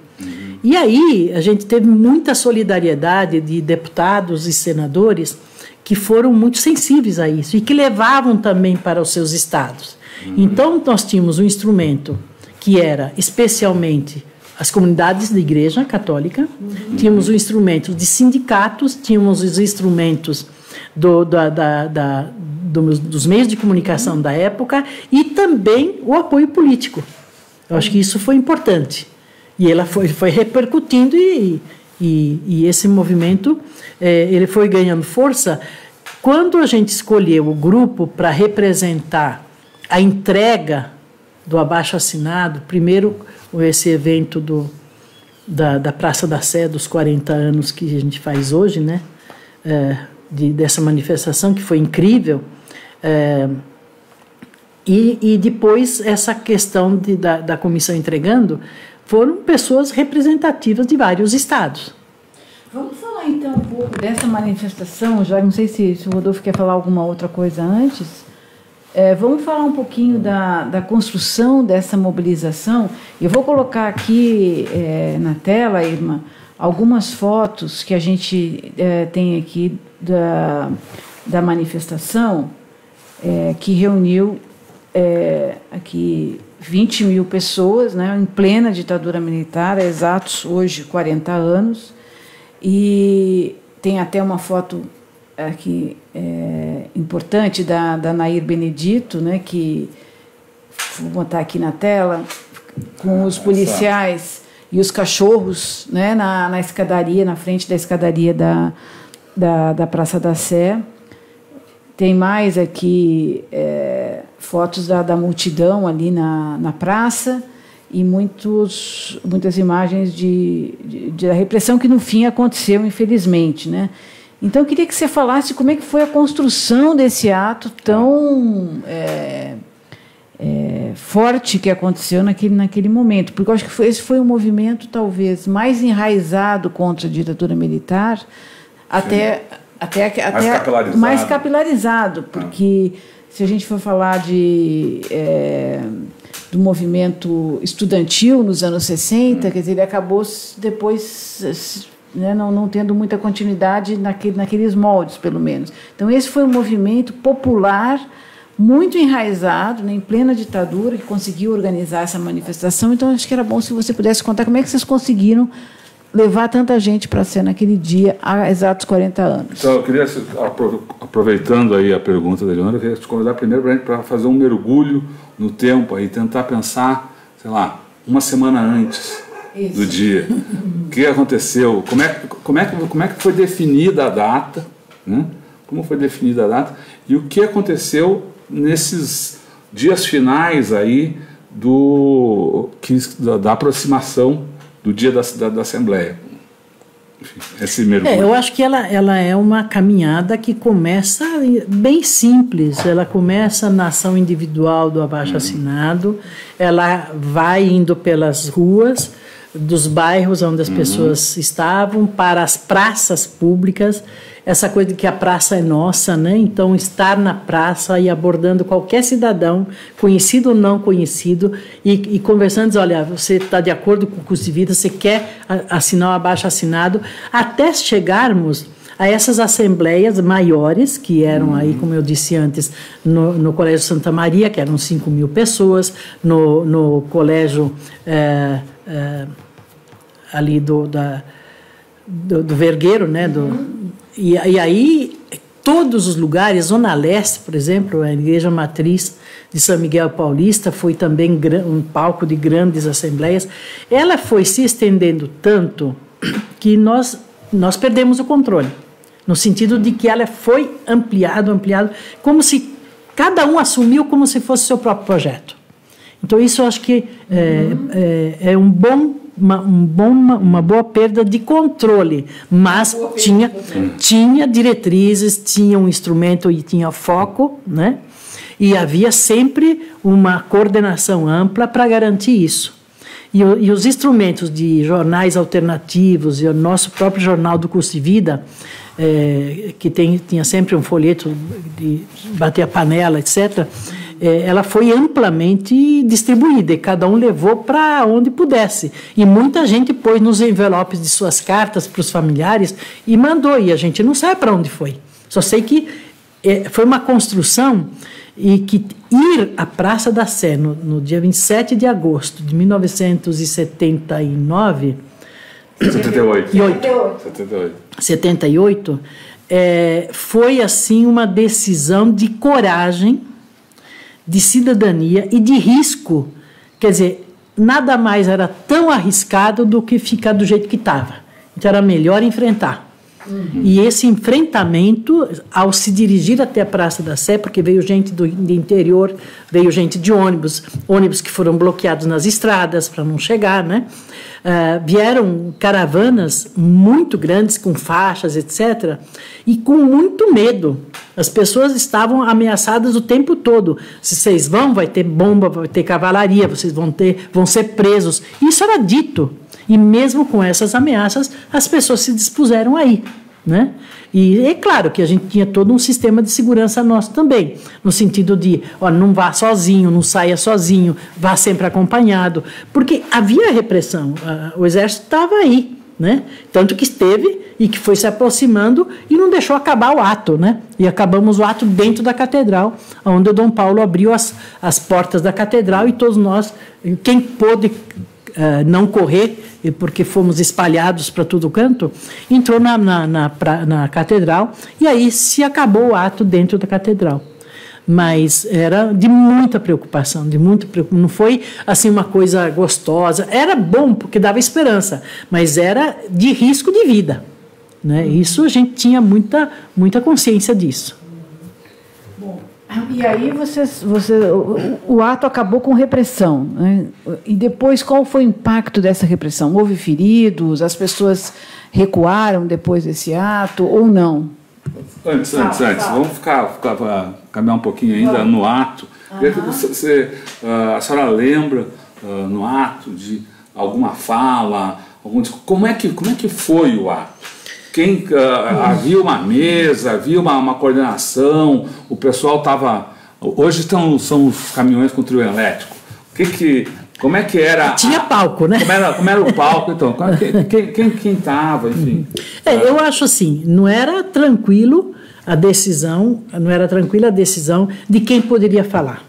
E aí a gente teve muita solidariedade de deputados e senadores que foram muito sensíveis a isso e que levavam também para os seus estados. Então nós tínhamos um instrumento que era especialmente as comunidades da Igreja Católica, tínhamos o instrumento de sindicatos, tínhamos os instrumentos dos meios de comunicação da época e também o apoio político. Eu acho que isso foi importante. E ela foi repercutindo e esse movimento ele foi ganhando força. Quando a gente escolheu o grupo para representar a entrega do abaixo-assinado, primeiro esse evento da Praça da Sé, dos 40 anos que a gente faz hoje, né? Dessa manifestação, que foi incrível, e depois essa questão da comissão entregando, foram pessoas representativas de vários estados. Vamos falar então um pouco dessa manifestação, já não sei se o Rodolfo quer falar alguma outra coisa antes. Vamos falar um pouquinho da construção dessa mobilização. Eu vou colocar aqui na tela, Irma, algumas fotos que a gente tem aqui da manifestação, que reuniu aqui 20 mil pessoas, né, em plena ditadura militar, exatos hoje 40 anos, e tem até uma foto aqui importante da Nair Benedito, né, que vou botar aqui na tela, com os policiais e os cachorros, né, na escadaria, na frente da escadaria da Praça da Sé. Tem mais aqui fotos da multidão ali na praça e muitas imagens da repressão que no fim aconteceu, infelizmente, né? Então eu queria que você falasse como é que foi a construção desse ato tão forte que aconteceu naquele momento, porque eu acho que esse foi um movimento talvez mais enraizado contra a ditadura militar, até mais capilarizado, porque se a gente for falar do movimento estudantil nos anos 60, quer dizer, ele acabou depois, né, não tendo muita continuidade naqueles moldes, pelo menos. Então esse foi um movimento popular muito enraizado, né, em plena ditadura, que conseguiu organizar essa manifestação. Então acho que era bom se você pudesse contar como é que vocês conseguiram levar tanta gente para a cena naquele dia, há exatos 40 anos. Então, eu queria, aproveitando aí a pergunta da Eleonora, eu queria te convidar primeiro para fazer um mergulho no tempo e tentar pensar, sei lá, uma semana antes do dia. O que aconteceu? Como é que foi definida a data? Né? Como foi definida a data? E o que aconteceu nesses dias finais aí da aproximação do dia da Assembleia? Enfim, esse mergulho. Eu acho que ela é uma caminhada que começa bem simples. Ela começa na ação individual do abaixo-assinado, ela vai indo pelas ruas dos bairros onde as pessoas estavam, para as praças públicas, essa coisa de que a praça é nossa, né? Então estar na praça e abordando qualquer cidadão, conhecido ou não conhecido, e conversando, diz, olha, você está de acordo com o custo de vida, você quer assinar o abaixo-assinado, até chegarmos a essas assembleias maiores, que eram aí, como eu disse antes, no Colégio Santa Maria, que eram 5 mil pessoas, no colégio ali do Vergueiro, né? E aí, todos os lugares, Zona Leste, por exemplo, a Igreja Matriz de São Miguel Paulista foi também um palco de grandes assembleias. Ela foi se estendendo tanto que nós perdemos o controle, no sentido de que ela foi ampliado, como se cada um assumiu como se fosse seu próprio projeto. Então isso eu acho que é uma boa perda de controle, mas tinha diretrizes, tinha um instrumento e tinha foco, né? E havia sempre uma coordenação ampla para garantir isso. E os instrumentos de jornais alternativos e o nosso próprio jornal do Custo de Vida, que tinha sempre um folheto de bater a panela, etc., ela foi amplamente distribuída e cada um levou para onde pudesse. E muita gente pôs nos envelopes de suas cartas para os familiares e mandou, e a gente não sabe para onde foi. Só sei que foi uma construção e que ir à Praça da Sé no dia 27 de agosto de 1979... 78, foi assim uma decisão de coragem, de cidadania e de risco. Quer dizer, nada mais era tão arriscado do que ficar do jeito que estava. Então era melhor enfrentar. E esse enfrentamento, ao se dirigir até a Praça da Sé, porque veio gente do interior, veio gente de ônibus que foram bloqueados nas estradas para não chegar, né? Vieram caravanas muito grandes, com faixas, etc., e com muito medo. As pessoas estavam ameaçadas o tempo todo. Se vocês vai ter bomba, vai ter cavalaria, vocês vão ser presos. Isso era dito. E mesmo com essas ameaças, as pessoas se dispuseram a ir, né? E é claro que a gente tinha todo um sistema de segurança nosso também, no sentido de, não vá sozinho, não saia sozinho, vá sempre acompanhado, porque havia repressão, o exército estava aí, né? Tanto que esteve e que foi se aproximando e não deixou acabar o ato, né? E acabamos o ato dentro da catedral, onde o Dom Paulo abriu as portas da catedral e todos nós, quem pôde não correr, porque fomos espalhados para todo canto, entrou na catedral e aí se acabou o ato dentro da catedral. Mas era de muita preocupação, não foi assim uma coisa gostosa, era bom porque dava esperança, mas era de risco de vida, né? Isso a gente tinha muita consciência disso. E aí o ato acabou com repressão, né? E depois qual foi o impacto dessa repressão? Houve feridos? As pessoas recuaram depois desse ato ou não? Antes, vamos caminhar um pouquinho ainda no ato. A senhora lembra no ato de alguma fala, como é que foi o ato? Havia uma mesa, havia uma coordenação, o pessoal estava... Hoje são os caminhões com trio elétrico. Como é que era... Tinha palco, né? Como era o palco, então? Quem estava, enfim? Eu acho assim, não era tranquila a decisão de quem poderia falar.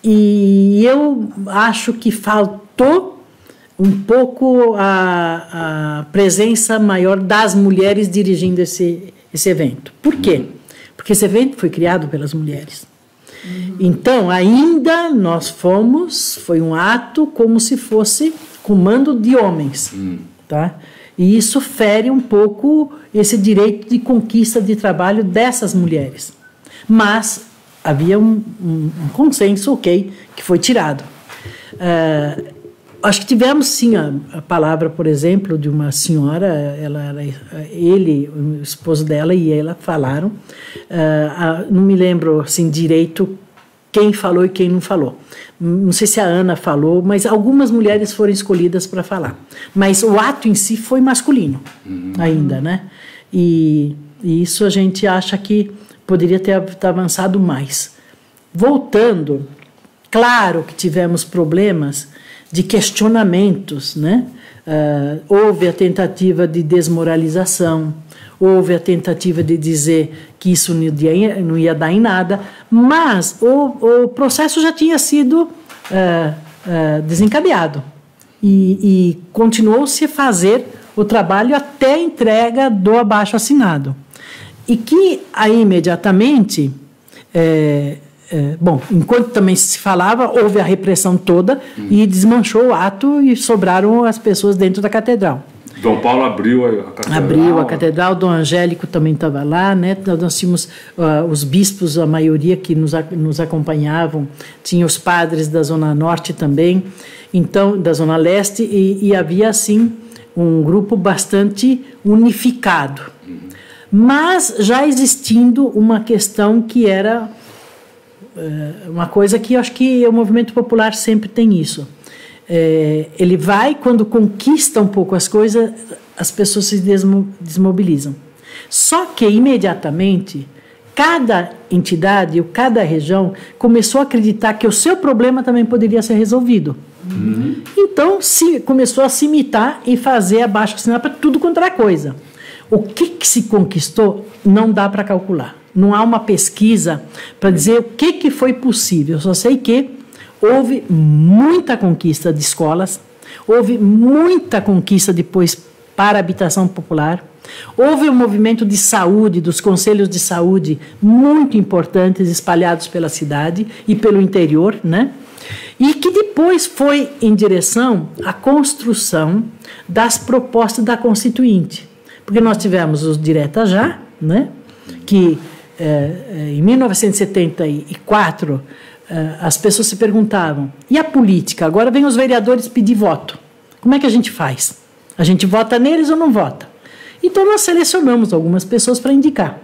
E eu acho que faltou um pouco a presença maior das mulheres dirigindo esse evento. Por quê? Porque esse evento foi criado pelas mulheres. Então, ainda foi um ato como se fosse comando de homens. Tá? E isso fere um pouco esse direito de conquista de trabalho dessas mulheres. Mas havia um consenso, que foi tirado. Acho que tivemos, sim, a palavra, por exemplo, de uma senhora, ele, o esposo dela e ela falaram, não me lembro assim, direito quem falou e quem não falou. Não sei se a Ana falou, mas algumas mulheres foram escolhidas para falar. Mas o ato em si foi masculino ainda, né? E isso a gente acha que poderia ter avançado mais. Voltando, claro que tivemos problemas de questionamentos, né? Houve a tentativa de desmoralização, houve a tentativa de dizer que isso não ia dar em nada, mas o processo já tinha sido desencadeado e continuou-se a fazer o trabalho até a entrega do abaixo-assinado. E que aí imediatamente... enquanto também se falava, houve a repressão toda e desmanchou o ato e sobraram as pessoas dentro da catedral. Dom Paulo abriu a catedral. Abriu a catedral, Dom Angélico também estava lá, né? Nós tínhamos os bispos, a maioria que nos acompanhavam, tinha os padres da Zona Norte também, então, da Zona Leste, e havia, assim, um grupo bastante unificado. Mas já existindo uma questão que era uma coisa que eu acho que o movimento popular sempre tem isso. Ele vai, quando conquista um pouco as coisas, as pessoas se desmobilizam. Só que, imediatamente, cada entidade, ou cada região, começou a acreditar que o seu problema também poderia ser resolvido. Então, começou a se imitar e fazer abaixo-assinado para tudo quanto era coisa. O que se conquistou não dá para calcular. Não há uma pesquisa para dizer o que foi possível. Eu só sei que houve muita conquista de escolas, houve muita conquista depois para a habitação popular, houve um movimento de saúde, dos conselhos de saúde muito importantes espalhados pela cidade e pelo interior, né? E que depois foi em direção à construção das propostas da Constituinte. Porque nós tivemos os Direta Já, né? Que em 1974 as pessoas se perguntavam, e a política? Agora vem os vereadores pedir voto. Como é que a gente faz? A gente vota neles ou não vota? Então nós selecionamos algumas pessoas para indicar.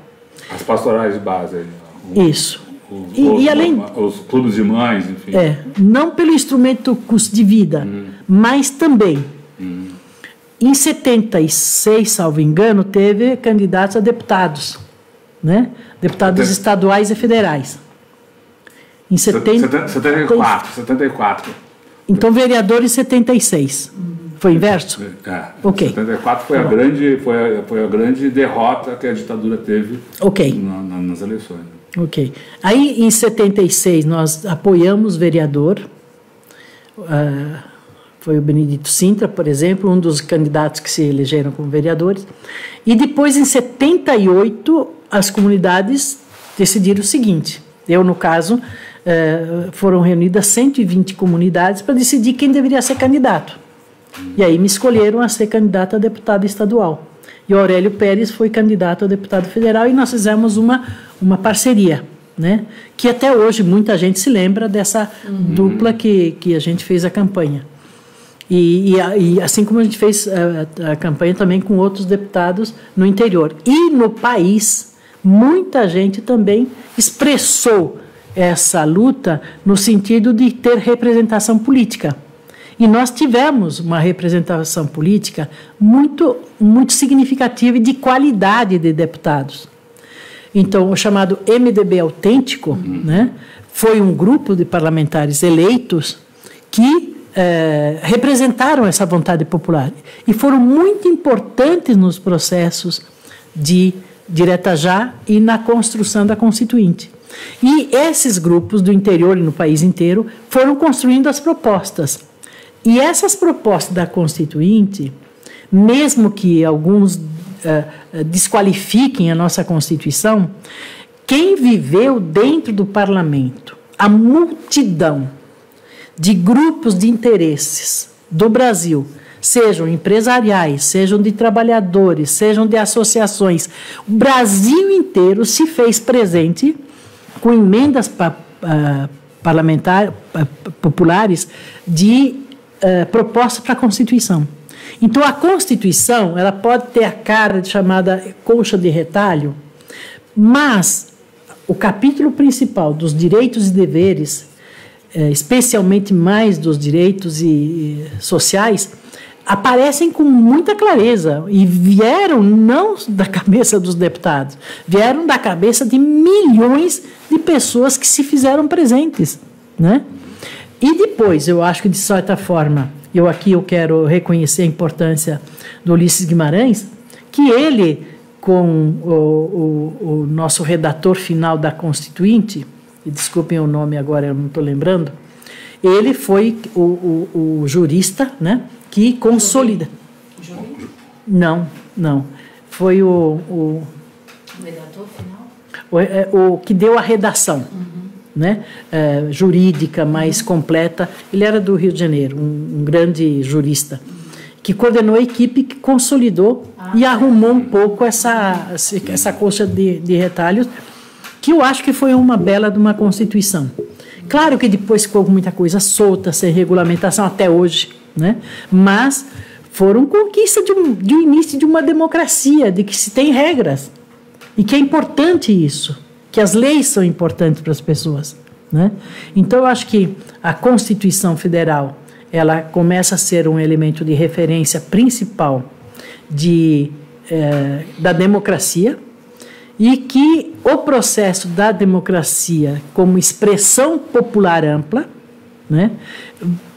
As pastorais de base. Isso. E além... Os clubes de mães, enfim. Não pelo instrumento custo de vida, mas também. Em 76, salvo engano, teve candidatos a deputados, né? Deputados estaduais e federais. Em 74. Então, vereador em 76. Foi inverso? Ok. 74 foi a grande derrota que a ditadura teve nas eleições. Ok. Aí, em 76, nós apoiamos o vereador. Foi o Benedito Sintra, por exemplo, um dos candidatos que se elegeram como vereadores. E depois, em 78, as comunidades decidiram o seguinte. Eu, no caso, foram reunidas 120 comunidades para decidir quem deveria ser candidato. E aí me escolheram a ser candidato a deputado estadual. E o Aurélio Pérez foi candidato a deputado federal e nós fizemos uma parceria, né? Que até hoje muita gente se lembra dessa dupla que a gente fez a campanha. E assim como a gente fez a campanha também com outros deputados no interior. E no país, muita gente também expressou essa luta no sentido de ter representação política. E nós tivemos uma representação política muito, muito significativa e de qualidade de deputados. Então, o chamado MDB autêntico, né, foi um grupo de parlamentares eleitos que representaram essa vontade popular e foram muito importantes nos processos de Direta Já e na construção da Constituinte. E esses grupos do interior e no país inteiro foram construindo as propostas. E essas propostas da Constituinte, mesmo que alguns desqualifiquem a nossa Constituição, quem viveu dentro do parlamento, a multidão de grupos de interesses do Brasil, sejam empresariais, sejam de trabalhadores, sejam de associações, o Brasil inteiro se fez presente com emendas parlamentares, populares de proposta para a Constituição. Então, a Constituição ela pode ter a cara de chamada colcha de retalho, mas o capítulo principal dos direitos e deveres, especialmente mais dos direitos sociais, aparecem com muita clareza e vieram não da cabeça dos deputados, vieram da cabeça de milhões de pessoas que se fizeram presentes, né? E depois, eu acho que, de certa forma, eu quero reconhecer a importância do Ulisses Guimarães, que ele, com o nosso redator final da Constituinte, e desculpem o nome agora, eu não estou lembrando, ele foi o jurista, né, que consolida. Não. Foi o redator final? O que deu a redação. Né, jurídica mais completa. Ele era do Rio de Janeiro, um grande jurista, que coordenou a equipe que consolidou e arrumou um pouco essa coxa de retalhos, que eu acho que foi uma bela de uma Constituição. Claro que depois ficou muita coisa solta, sem regulamentação até hoje, né? Mas foram conquistas de um início de uma democracia, de que se tem regras, e que é importante isso, que as leis são importantes para as pessoas, né? Então, eu acho que a Constituição Federal, ela começa a ser um elemento de referência principal da democracia, e que o processo da democracia como expressão popular ampla, né,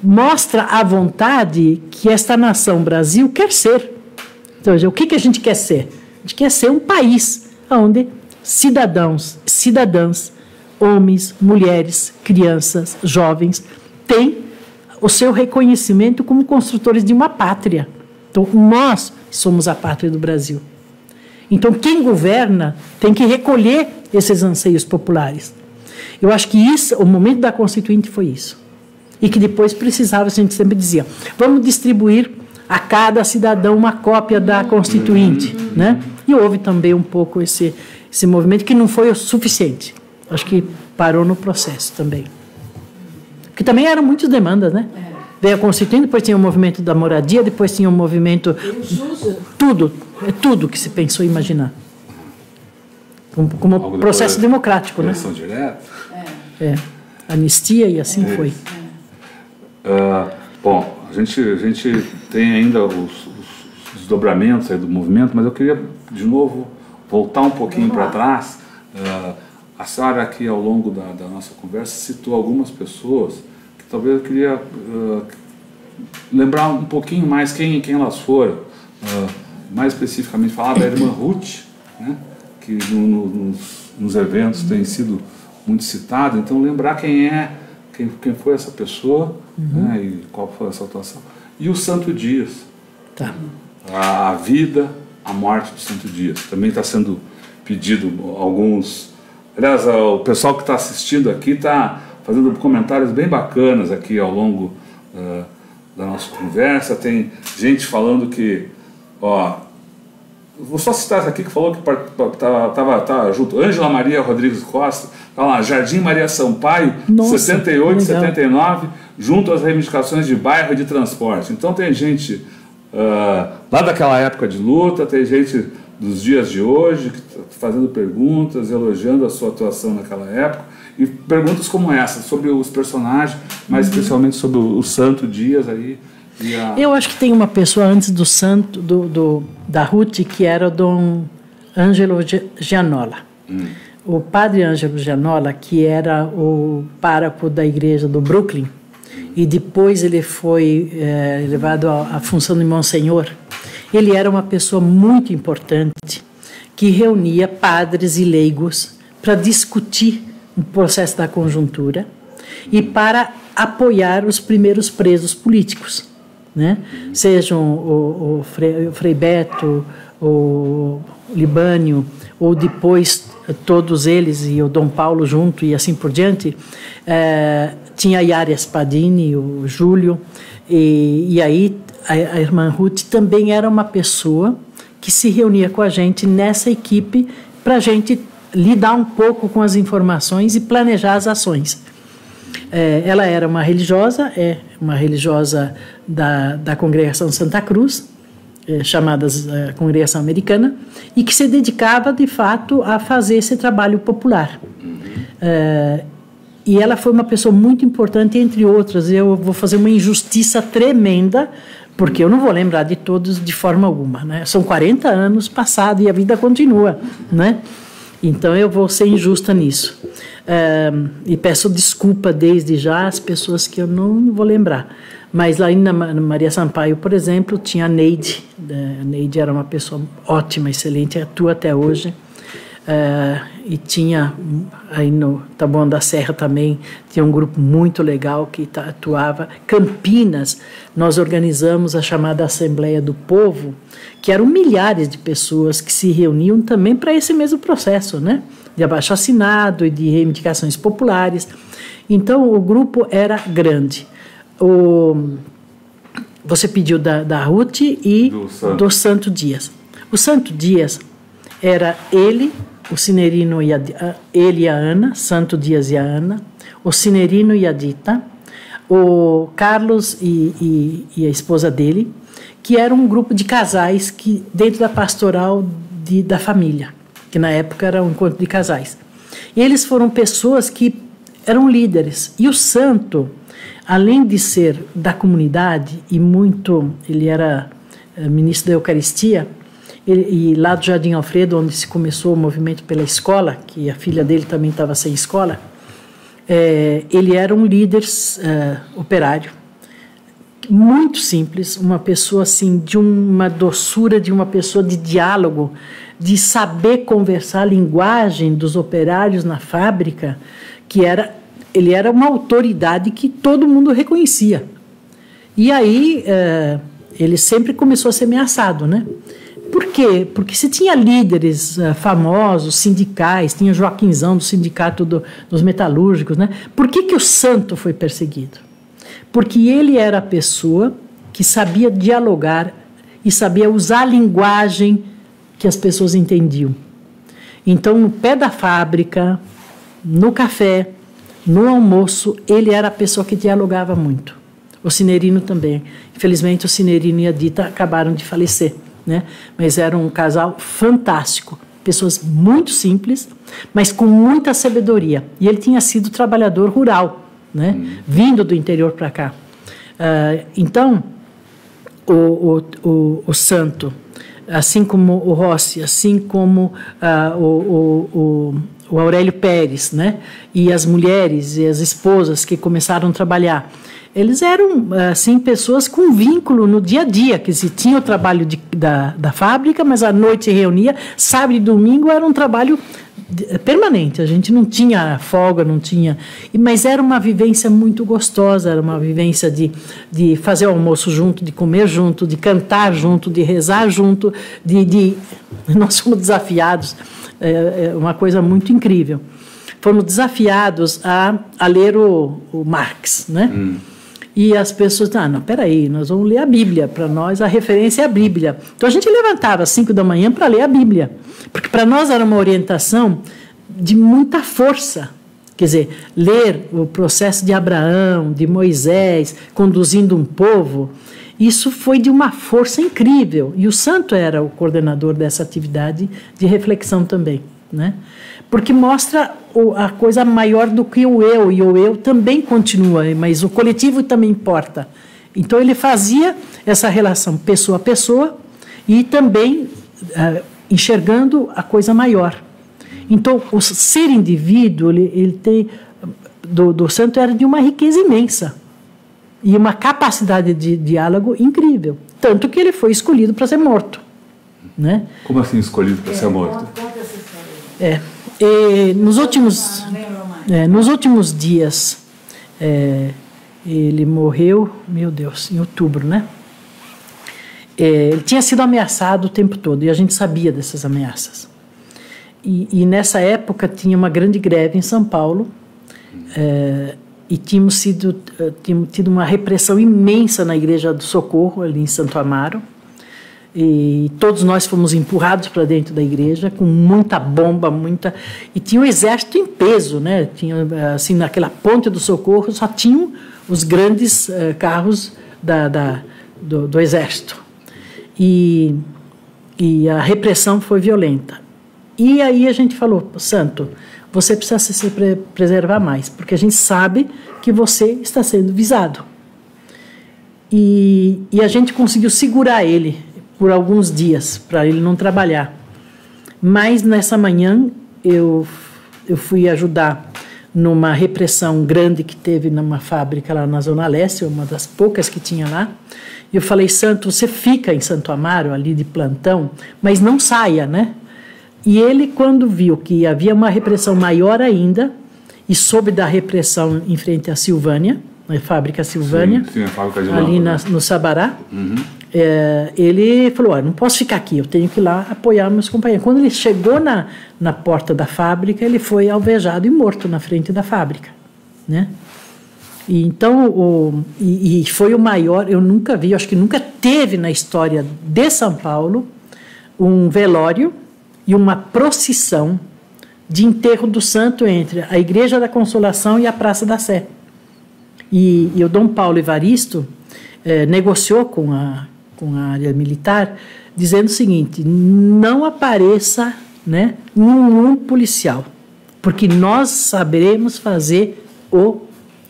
mostra a vontade que esta nação Brasil quer ser. Então, o que a gente quer ser? A gente quer ser um país onde cidadãos, cidadãs, homens, mulheres, crianças, jovens, têm o seu reconhecimento como construtores de uma pátria. Então, nós somos a pátria do Brasil. Então, quem governa tem que recolher esses anseios populares. Eu acho que o momento da Constituinte foi isso. E que depois precisava, a gente sempre dizia, vamos distribuir a cada cidadão uma cópia da Constituinte, né? E houve também um pouco esse movimento que não foi o suficiente. Acho que parou no processo também. Porque também eram muitas demandas, né? Veio a Constituinte, depois tinha o movimento da moradia, depois tinha o movimento... Tudo que se pensou e imaginar. Como processo democrático, né? Eleição direta. Anistia e assim foi. Bom, a gente tem ainda os desdobramentos aí do movimento, mas eu queria, de novo, voltar um pouquinho para trás. A senhora aqui, ao longo da nossa conversa, citou algumas pessoas que talvez eu queria lembrar um pouquinho mais quem elas foram. Mais especificamente, falar da irmã Ruth, né, que nos eventos tem sido muito citada. Então, lembrar quem foi essa pessoa, né, e qual foi essa atuação. E o Santo Dias. Tá. A vida, a morte do Santo Dias. Também está sendo pedido alguns... Aliás, o pessoal que está assistindo aqui está fazendo comentários bem bacanas aqui ao longo da nossa conversa. Tem gente falando que... vou só citar essa aqui que falou que estava junto. Ângela Maria Rodrigues Costa, tá lá, Jardim Maria Sampaio, 78, legal. 79, junto às reivindicações de bairro e de transporte. Então tem gente lá daquela época de luta, tem gente dos dias de hoje que tá fazendo perguntas, elogiando a sua atuação naquela época, e perguntas como essa, sobre os personagens, mas especialmente sobre o Santo Dias aí. Eu acho que tem uma pessoa antes do santo, da Ruth, que era o Dom Ângelo Gianola. O padre Ângelo Gianola, que era o pároco da igreja do Brooklyn, e depois ele foi levado à função de Monsenhor. Ele era uma pessoa muito importante, que reunia padres e leigos para discutir o processo da conjuntura e para apoiar os primeiros presos políticos, né? Sejam o Frei Beto, o Libânio, ou depois todos eles, e o Dom Paulo junto, e assim por diante. Tinha a Iária Spadini, o Júlio, e aí a irmã Ruth também era uma pessoa que se reunia com a gente nessa equipe para a gente lidar um pouco com as informações e planejar as ações. Ela era uma religiosa da Congregação Santa Cruz, chamada Congregação Americana, e que se dedicava, de fato, a fazer esse trabalho popular. E ela foi uma pessoa muito importante, entre outras. Eu vou fazer uma injustiça tremenda, porque eu não vou lembrar de todos de forma alguma, né? São 40 anos passados e a vida continua, né? Então eu vou ser injusta nisso. E peço desculpa desde já às pessoas que eu não vou lembrar. Mas lá na Maria Sampaio, por exemplo, tinha a Neide. A Neide era uma pessoa ótima, excelente, atua até hoje. E tinha aí no Taboão da Serra também, tinha um grupo muito legal que atuava. Campinas, nós organizamos a chamada Assembleia do Povo, que eram milhares de pessoas que se reuniam também para esse mesmo processo, né? De abaixo-assinado e de reivindicações populares. Então, o grupo era grande. Você pediu da Ruth e do Santo Dias. O Santo Dias era ele, o Cinerino e ele e a Ana, Santo Dias e a Ana, o Cinerino e a Dita, o Carlos e a esposa dele, que era um grupo de casais que dentro da pastoral da família, que na época era um encontro de casais. E eles foram pessoas que eram líderes. E o santo, além de ser da comunidade, ele era ministro da Eucaristia, e lá do Jardim Alfredo, onde se começou o movimento pela escola, que a filha dele também estava sem escola, ele era um líder operário, muito simples, uma pessoa assim, de uma doçura, de uma pessoa de diálogo, de saber conversar a linguagem dos operários na fábrica, ele era uma autoridade que todo mundo reconhecia. E aí ele sempre começou a ser ameaçado, né? Por quê? Porque se tinha líderes famosos, sindicais, tinha Joaquinzão do sindicato dos metalúrgicos, né? Por que o santo foi perseguido? Porque ele era a pessoa que sabia dialogar e sabia usar a linguagem que as pessoas entendiam. Então, no pé da fábrica, no café, no almoço, ele era a pessoa que dialogava muito. O Cinerino também. Infelizmente, o Cinerino e a Dita acabaram de falecer, né? Mas era um casal fantástico. Pessoas muito simples, mas com muita sabedoria. E ele tinha sido trabalhador rural, né? Vindo do interior para cá. Então, o santo, assim como o Rossi, assim como o Aurélio Pérez, né? E as mulheres e as esposas que começaram a trabalhar, eles eram assim, pessoas com vínculo no dia a dia, que se tinha o trabalho da fábrica, mas à noite se reunia, sábado e domingo era um trabalho permanente, a gente não tinha folga, não tinha, mas era uma vivência muito gostosa, era uma vivência de fazer o almoço junto, de comer junto, de cantar junto, de rezar junto, nós fomos desafiados, uma coisa muito incrível, fomos desafiados a ler o Marx, né? E as pessoas, não, peraí, nós vamos ler a Bíblia. Para nós, a referência é a Bíblia. Então, a gente levantava às 5 da manhã para ler a Bíblia. Porque para nós era uma orientação de muita força. Quer dizer, ler o processo de Abraão, de Moisés, conduzindo um povo, isso foi de uma força incrível. E o santo era o coordenador dessa atividade de reflexão também, né? Porque mostra a coisa maior do que o eu, e o eu também continua, mas o coletivo também importa. Então, ele fazia essa relação pessoa a pessoa e também enxergando a coisa maior. Então, o ser indivíduo, ele tem, do santo era de uma riqueza imensa e uma capacidade de diálogo incrível, tanto que ele foi escolhido para ser morto, né? Como assim escolhido para ser morto? Conta essa história. Nos últimos dias, ele morreu, meu Deus, em outubro, né? Ele tinha sido ameaçado o tempo todo, e a gente sabia dessas ameaças. E nessa época tinha uma grande greve em São Paulo, e tínhamos tido uma repressão imensa na Igreja do Socorro, ali em Santo Amaro, e todos nós fomos empurrados para dentro da igreja com muita bomba, e tinha um exército em peso, né? Tinha, assim, naquela ponte do Socorro só tinham os grandes carros do exército, e a repressão foi violenta. E aí a gente falou, santo, você precisa se preservar mais, porque a gente sabe que você está sendo visado. E a gente conseguiu segurar ele por alguns dias, para ele não trabalhar. Mas, nessa manhã, eu fui ajudar numa repressão grande que teve numa fábrica lá na Zona Leste, uma das poucas que tinha lá. E eu falei, santo, você fica em Santo Amaro, ali de plantão, mas não saia, né? E ele, quando viu que havia uma repressão maior ainda, e soube da repressão em frente à Silvânia, na fábrica Silvânia, sim, a fábrica de ali no Sabará, ele falou, não posso ficar aqui, eu tenho que ir lá apoiar meus companheiros. Quando ele chegou na porta da fábrica, ele foi alvejado e morto na frente da fábrica, né? E então, foi o maior, eu nunca vi, acho que nunca teve na história de São Paulo um velório e uma procissão de enterro do santo entre a Igreja da Consolação e a Praça da Sé. E o Dom Paulo Evaristo negociou com a área militar, dizendo o seguinte: não apareça, né, nenhum policial, porque nós saberemos fazer o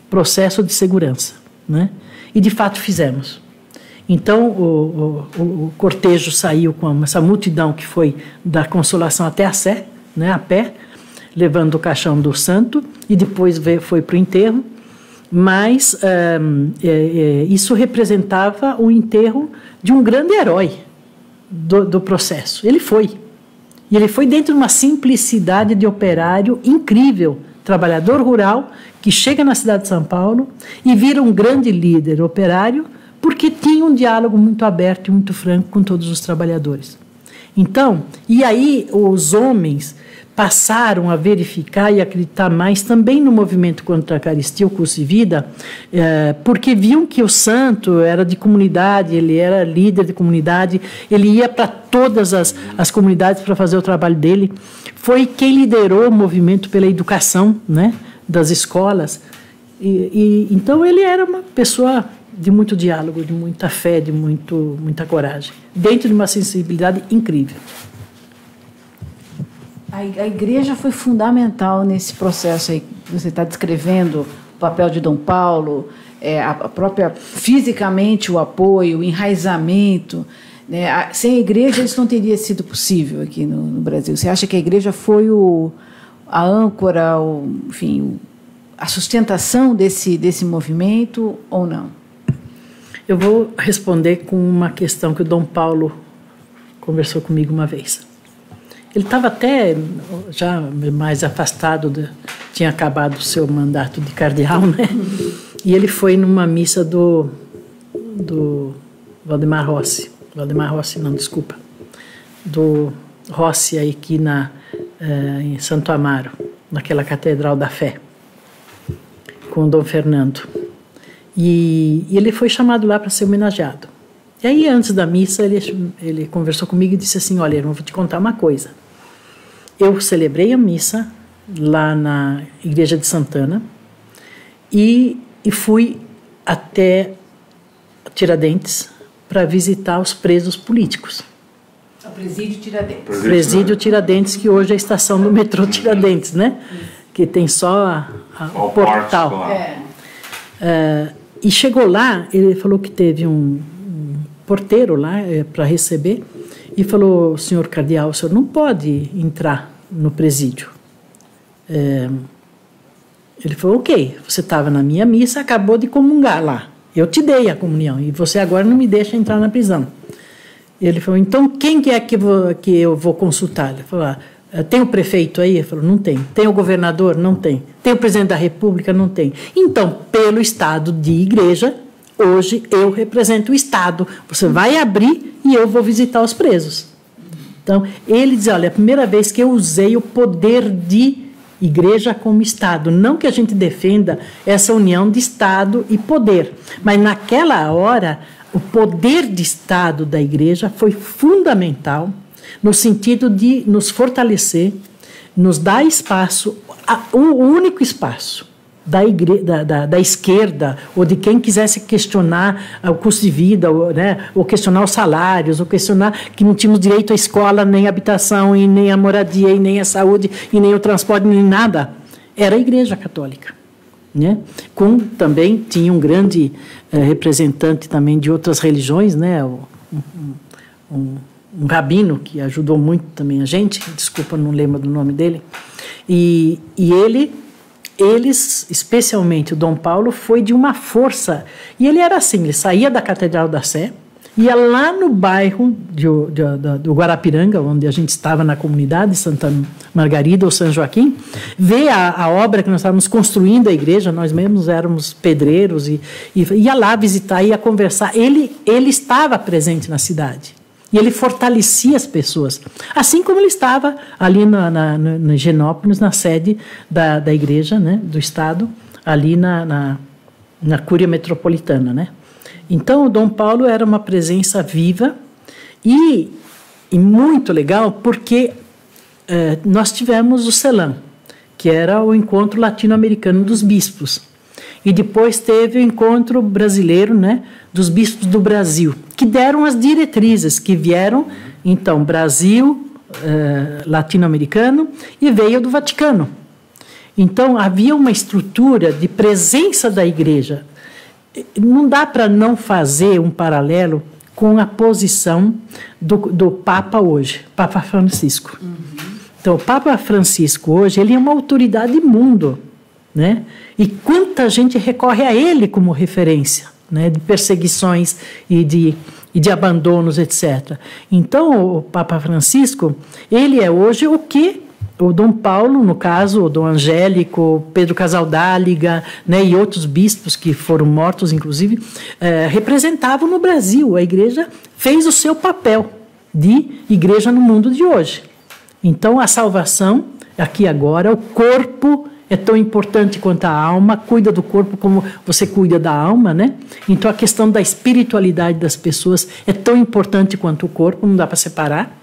processo de segurança, né? E de fato fizemos. Então o cortejo saiu com essa multidão que foi da Consolação até a Sé, né, a pé, levando o caixão do santo, e depois foi para o enterro. Mas isso representava o enterro de um grande herói do processo. Ele foi. E ele foi dentro de uma simplicidade de operário incrível, trabalhador rural, que chega na cidade de São Paulo e vira um grande líder operário, porque tinha um diálogo muito aberto e muito franco com todos os trabalhadores. Então, e aí os homens passaram a verificar e acreditar mais também no movimento contra a carestia, o Curso de Vida, porque viam que o santo era de comunidade, ele era líder de comunidade, ele ia para todas as comunidades para fazer o trabalho dele. Foi quem liderou o movimento pela educação, né, das escolas. Então ele era uma pessoa de muito diálogo, de muita fé, de muita coragem, dentro de uma sensibilidade incrível. A igreja foi fundamental nesse processo aí que você está descrevendo, o papel de Dom Paulo, a própria, fisicamente, o apoio, o enraizamento, né? Sem a igreja isso não teria sido possível aqui no Brasil. Você acha que a igreja foi a âncora, enfim, a sustentação desse movimento ou não? Eu vou responder com uma questão que o Dom Paulo conversou comigo uma vez. Ele estava até já mais afastado, tinha acabado o seu mandato de cardeal, né? E ele foi numa missa do Valdemar Rossi. Valdemar Rossi, não, desculpa. Do Rossi aqui em Santo Amaro, naquela Catedral da Fé, com o Dom Fernando. E ele foi chamado lá para ser homenageado. E aí, antes da missa, ele conversou comigo e disse assim: olha, eu vou te contar uma coisa. Eu celebrei a missa lá na Igreja de Santana e fui até Tiradentes para visitar os presos políticos. O Presídio Tiradentes. Presídio Tiradentes, que hoje é a estação do metrô Tiradentes, né? Que tem só o portal. E chegou lá, ele falou que teve um porteiro lá para receber e falou: senhor cardeal, o senhor não pode entrar no presídio. Ele falou: ok, você estava na minha missa, acabou de comungar lá, eu te dei a comunhão e você agora não me deixa entrar na prisão. Ele falou: então quem que é que eu vou consultar? Ele falou: tem o prefeito aí? Ele falou: não tem. Tem o governador? Não tem. Tem o presidente da república? Não tem. Então, pelo estado de igreja, hoje eu represento o Estado. Você vai abrir e eu vou visitar os presos. Então, ele diz: olha, é a primeira vez que eu usei o poder de igreja como Estado. Não que a gente defenda essa união de Estado e poder, mas naquela hora, o poder de Estado da igreja foi fundamental no sentido de nos fortalecer, nos dar espaço, o único espaço da esquerda, ou de quem quisesse questionar o custo de vida, ou questionar os salários, ou questionar que não tínhamos direito à escola, nem à habitação, e nem à moradia, e nem à saúde, e nem ao transporte, nem nada, era a Igreja Católica. Né? Também tinha um grande representante também de outras religiões, né? Um rabino que ajudou muito também a gente, desculpa, não lembro do nome dele, e eles, especialmente o Dom Paulo, foi de uma força, e ele era assim, ele saía da Catedral da Sé, ia lá no bairro do Guarapiranga, onde a gente estava na comunidade, Santa Margarida ou São Joaquim, ver a obra que nós estávamos construindo a igreja, nós mesmos éramos pedreiros, e ia lá visitar, ia conversar, ele estava presente na cidade. E ele fortalecia as pessoas, assim como ele estava ali no Higienópolis, na sede da igreja, né, do Estado, ali na Cúria Metropolitana, né? Então, o Dom Paulo era uma presença viva e muito legal porque nós tivemos o CELAM, que era o Encontro Latino-Americano dos Bispos. E depois teve o Encontro Brasileiro, né, dos Bispos do Brasil, que deram as diretrizes, que vieram, então, Brasil, latino-americano, e veio do Vaticano. Então, havia uma estrutura de presença da Igreja. Não dá para não fazer um paralelo com a posição do Papa hoje, Papa Francisco. Então, o Papa Francisco hoje, ele é uma autoridade mundo, né? E quanta gente recorre a ele como referência, né? De perseguições e de abandonos, etc. Então, o Papa Francisco, ele é hoje o que o Dom Paulo, no caso, o Dom Angélico, Pedro Casaldáliga, né, e outros bispos que foram mortos, inclusive, representavam no Brasil. A Igreja fez o seu papel de igreja no mundo de hoje. Então, a salvação, aqui agora, o corpo é tão importante quanto a alma, cuida do corpo como você cuida da alma, né? Então, a questão da espiritualidade das pessoas é tão importante quanto o corpo, não dá para separar.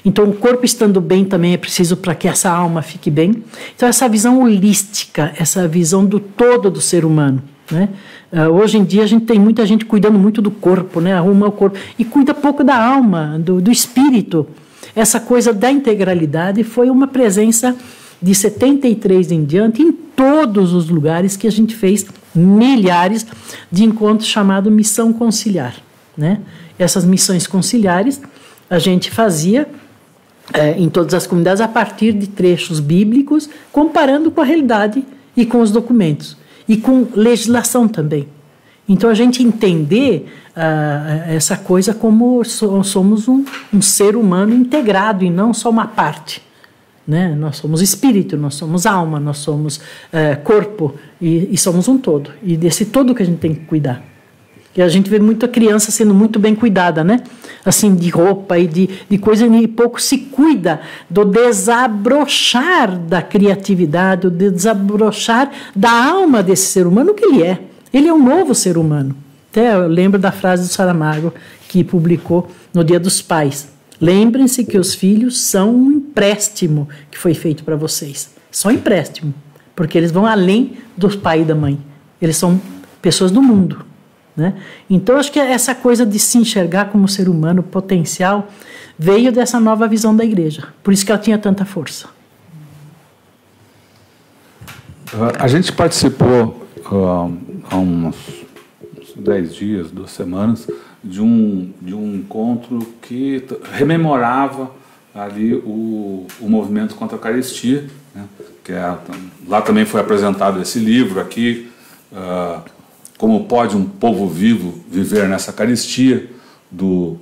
Então, o corpo estando bem também é preciso para que essa alma fique bem. Então, essa visão holística, essa visão do todo do ser humano, né? Hoje em dia, a gente tem muita gente cuidando muito do corpo, né? Arruma o corpo e cuida pouco da alma, do espírito. Essa coisa da integralidade foi uma presença de 73 em diante em todos os lugares que a gente fez milhares de encontros chamados missão conciliar, né? Essas missões conciliares a gente fazia em todas as comunidades a partir de trechos bíblicos, comparando com a realidade e com os documentos e com legislação também. Então, a gente entender essa coisa como somos um ser humano integrado e não só uma parte, né? Nós somos espírito, nós somos alma, nós somos corpo e somos um todo. E desse todo que a gente tem que cuidar. E a gente vê muita criança sendo muito bem cuidada, né? Assim, de roupa e de coisa, e pouco se cuida do desabrochar da criatividade, do desabrochar da alma desse ser humano que ele é. Ele é um novo ser humano. Até eu lembro da frase do Saramago, que publicou no Dia dos Pais. Lembrem-se que os filhos são um empréstimo que foi feito para vocês. Só empréstimo, porque eles vão além do pai e da mãe. Eles são pessoas do mundo, né? Então, acho que essa coisa de se enxergar como ser humano potencial veio dessa nova visão da Igreja. Por isso que ela tinha tanta força. A gente participou há uns 10 dias, 2 semanas, de um encontro que rememorava ali o movimento contra a carestia, né? Lá também foi apresentado esse livro aqui, Como Pode um Povo Vivo Viver nessa Carestia, do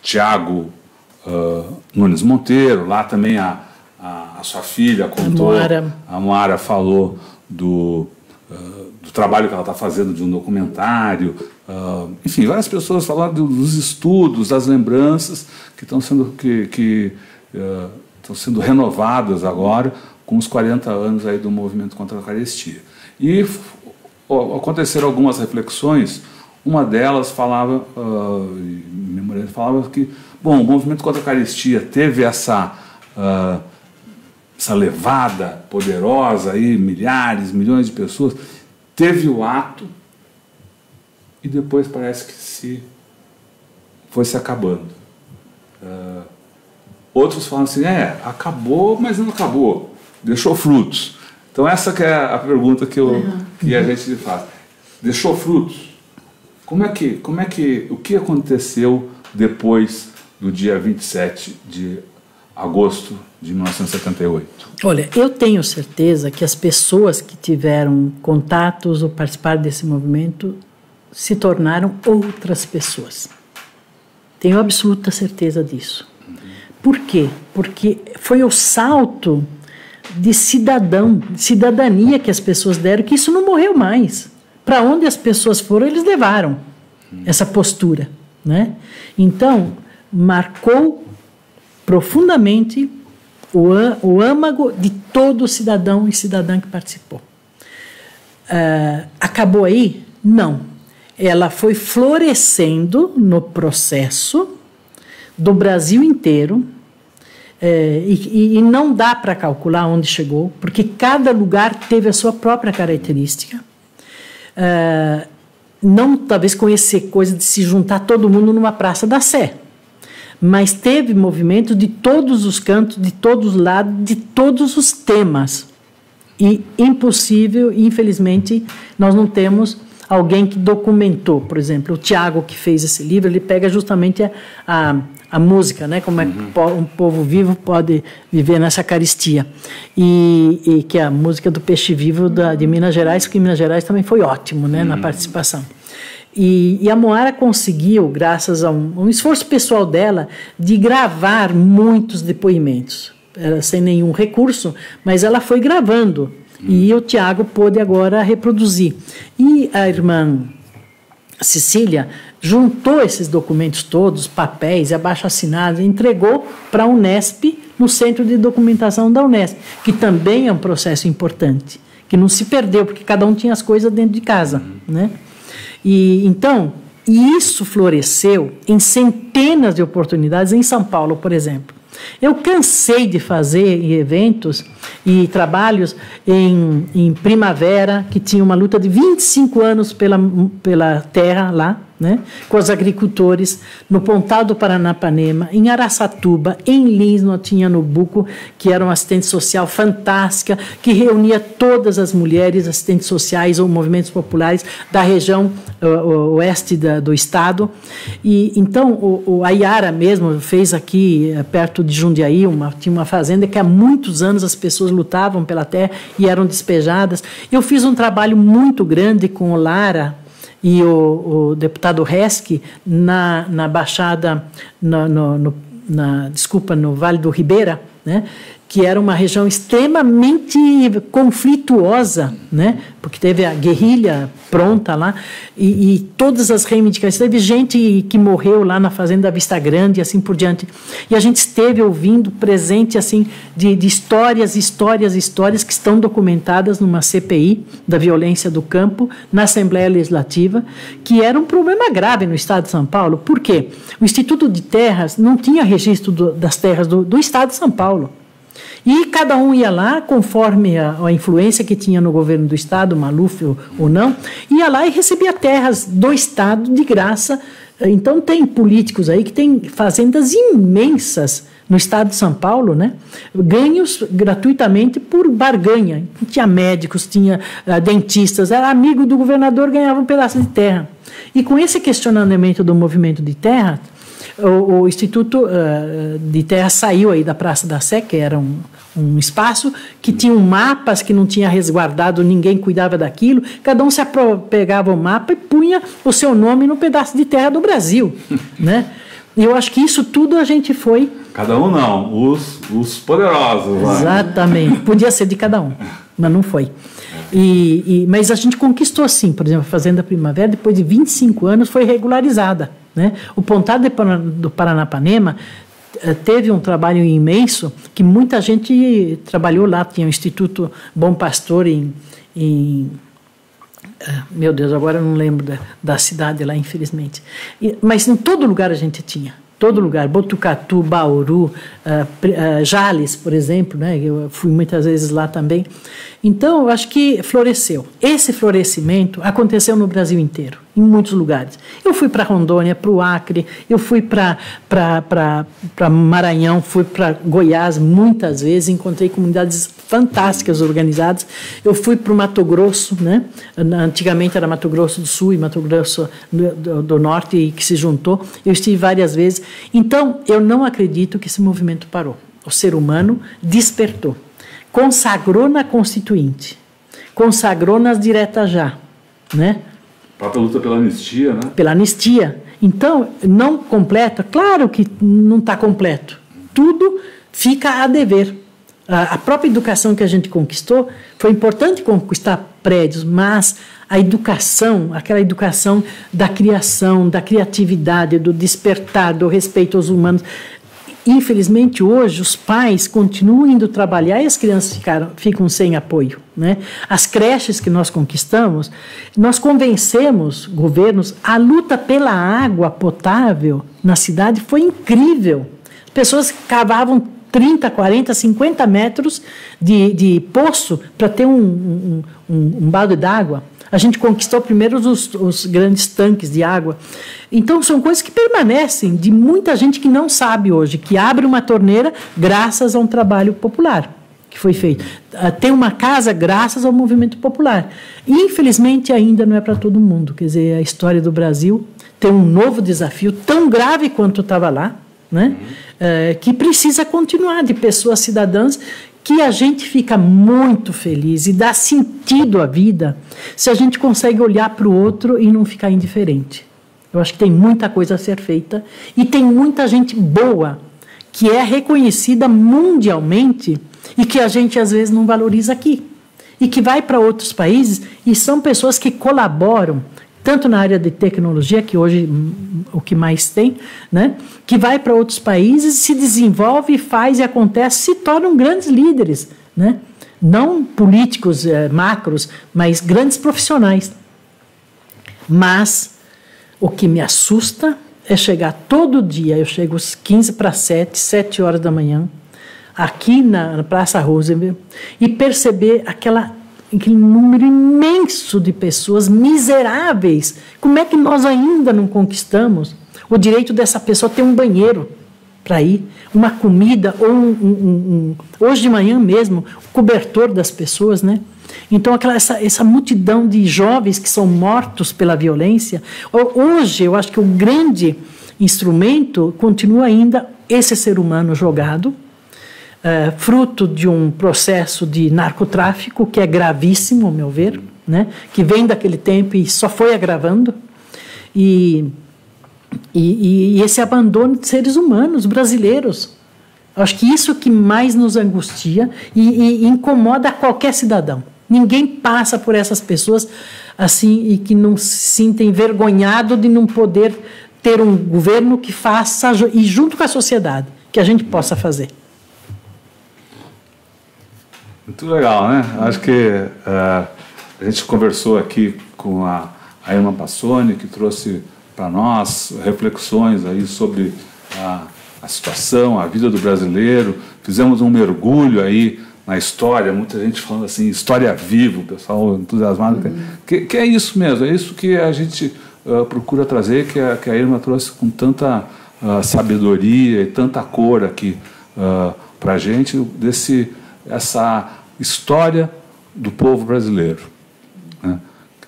Tiago Nunes Monteiro. Lá também a sua filha contou, a Moara falou do trabalho que ela está fazendo de um documentário, enfim, várias pessoas falaram dos estudos, das lembranças que estão sendo renovadas agora com os 40 anos aí do movimento contra a carestia. E aconteceram algumas reflexões. Uma delas falava que, bom, o movimento contra a carestia teve essa levada poderosa aí, milhares, milhões de pessoas. Teve o ato e depois parece que foi se acabando. Outros falam assim, acabou, mas não acabou, deixou frutos. Então essa que é a pergunta que a gente faz. Deixou frutos? O que aconteceu depois do dia 27 de agosto de 1978? Olha, eu tenho certeza que as pessoas que tiveram contatos ou participaram desse movimento se tornaram outras pessoas. Tenho absoluta certeza disso. Por quê? Porque foi o salto de cidadania que as pessoas deram, que isso não morreu mais. Para onde as pessoas foram, eles levaram essa postura, né? Então, marcou profundamente o âmago de todo cidadão e cidadã que participou. acabou aí? Não. Ela foi florescendo no processo do Brasil inteiro, e não dá para calcular onde chegou, porque cada lugar teve a sua própria característica. Não talvez conhecer coisa de se juntar todo mundo numa Praça da Sé, mas teve movimento de todos os cantos, de todos os lados, de todos os temas. E impossível, infelizmente, nós não temos alguém que documentou. Por exemplo, o Tiago, que fez esse livro, ele pega justamente a música, né? Como é que um povo vivo pode viver nessa caristia. E que é a música do Peixe Vivo de Minas Gerais, que em Minas Gerais também foi ótimo, né? Na participação. E a Moara conseguiu, graças a um esforço pessoal dela, de gravar muitos depoimentos. Sem nenhum recurso, mas ela foi gravando. E o Tiago pôde agora reproduzir. E a irmã Cecília juntou esses documentos todos, papéis e abaixo-assinados, e entregou para a Unesp, no Centro de Documentação da Unesp, que também é um processo importante, que não se perdeu, porque cada um tinha as coisas dentro de casa, né? Então, isso floresceu em centenas de oportunidades em São Paulo, por exemplo. Eu cansei de fazer eventos e trabalhos em Primavera, que tinha uma luta de 25 anos pela terra lá, né, com os agricultores, no Pontal do Paranapanema, em Araçatuba, em Lins, no Tinhanubuco, que era uma assistente social fantástica, que reunia todas as mulheres assistentes sociais ou movimentos populares da região oeste do estado. E então a Iara mesmo fez aqui, perto de Jundiaí, tinha uma fazenda que há muitos anos as pessoas lutavam pela terra e eram despejadas. Eu fiz um trabalho muito grande com o Lara e o deputado Resch na Baixada, no Vale do Ribeira, né, que era uma região extremamente conflituosa, né, porque teve a guerrilha pronta lá, e todas as reivindicações. Teve gente que morreu lá na Fazenda Vista Grande e assim por diante. E a gente esteve ouvindo, presente assim, de histórias que estão documentadas numa CPI da violência do campo, na Assembleia Legislativa, que era um problema grave no Estado de São Paulo. Por quê? O Instituto de Terras não tinha registro das terras do Estado de São Paulo. E cada um ia lá, conforme a influência que tinha no governo do Estado, Maluf ou não, ia lá e recebia terras do Estado de graça. Então, tem políticos aí que têm fazendas imensas no Estado de São Paulo, né? Ganhos gratuitamente por barganha. Tinha médicos, tinha dentistas, era amigo do governador, ganhava um pedaço de terra. E com esse questionamento do movimento de terra, o Instituto de Terra saiu aí da Praça da Sé, que era um espaço que tinha mapas que não tinha resguardado, ninguém cuidava daquilo, cada um se pegava o mapa e punha o seu nome no pedaço de terra do Brasil, né? E eu acho que isso tudo a gente foi... Cada um não, os poderosos. Lá. Exatamente, podia ser de cada um, mas não foi. Mas a gente conquistou sim, por exemplo, a Fazenda Primavera, depois de 25 anos, foi regularizada, né? O Pontal do Paranapanema teve um trabalho imenso, que muita gente trabalhou lá, tinha o Instituto Bom Pastor meu Deus, agora eu não lembro da cidade lá, infelizmente. Mas em todo lugar a gente tinha. Todo lugar, Botucatu, Bauru, Jales, por exemplo, né? Eu fui muitas vezes lá também. Então, eu acho que floresceu. Esse florescimento aconteceu no Brasil inteiro, em muitos lugares. Eu fui para Rondônia, para o Acre, eu fui para Maranhão, fui para Goiás muitas vezes, encontrei comunidades fantásticas organizadas. Eu fui para o Mato Grosso, né? Antigamente era Mato Grosso do Sul e Mato Grosso do Norte, que se juntou. Eu estive várias vezes. Então, eu não acredito que esse movimento parou. O ser humano despertou. Consagrou na Constituinte, consagrou nas diretas já, né? A própria luta pela anistia, né? Pela anistia. Então, não completa, claro que não está completo. Tudo fica a dever. A própria educação que a gente conquistou, foi importante conquistar prédios, mas a educação, aquela educação da criação, da criatividade, do despertar, do respeito aos humanos, Infelizmente, hoje, os pais continuam indo trabalhar e as crianças ficam sem apoio, né? As creches que nós conquistamos, nós convencemos governos, a luta pela água potável na cidade foi incrível. Pessoas cavavam 30, 40, 50 metros de poço para ter um balde d'água. A gente conquistou primeiro os grandes tanques de água. Então, são coisas que permanecem de muita gente que não sabe hoje, que abre uma torneira graças a um trabalho popular que foi feito. Tem uma casa graças ao movimento popular. Infelizmente, ainda não é para todo mundo. Quer dizer, a história do Brasil tem um novo desafio, tão grave quanto estava lá, né? Que precisa continuar, de pessoas cidadãs, que a gente fica muito feliz e dá sentido à vida se a gente consegue olhar para o outro e não ficar indiferente. Eu acho que tem muita coisa a ser feita e tem muita gente boa que é reconhecida mundialmente e que a gente às vezes não valoriza aqui e que vai para outros países e são pessoas que colaboram tanto na área de tecnologia, que hoje o que mais tem, né? Que vai para outros países, se desenvolve, faz e acontece, se tornam grandes líderes, né? Não políticos macros, mas grandes profissionais. Mas o que me assusta é chegar todo dia, eu chego às 15 para 7 horas da manhã, aqui na Praça Roosevelt, e perceber aquele número imenso de pessoas miseráveis. Como é que nós ainda não conquistamos o direito dessa pessoa ter um banheiro para ir, uma comida, ou hoje de manhã mesmo, o cobertor das pessoas, né? Então, essa multidão de jovens que são mortos pela violência. Hoje, eu acho que o grande instrumento continua ainda esse ser humano jogado, fruto de um processo de narcotráfico que é gravíssimo, ao meu ver, né? Que vem daquele tempo e só foi agravando, e esse abandono de seres humanos brasileiros. Eu acho que isso que mais nos angustia e incomoda qualquer cidadão. Ninguém passa por essas pessoas assim e que não se sentem envergonhados de não poder ter um governo que faça, e junto com a sociedade, que a gente possa fazer. Muito legal, né? Acho que a gente conversou aqui com a Irma Passoni, que trouxe para nós reflexões aí sobre a situação, a vida do brasileiro. Fizemos um mergulho aí na história, muita gente falando assim, história viva, o pessoal entusiasmado. Que é isso mesmo, é isso que a gente procura trazer, que a Irma trouxe com tanta sabedoria e tanta cor aqui para a gente, essa história do povo brasileiro, né?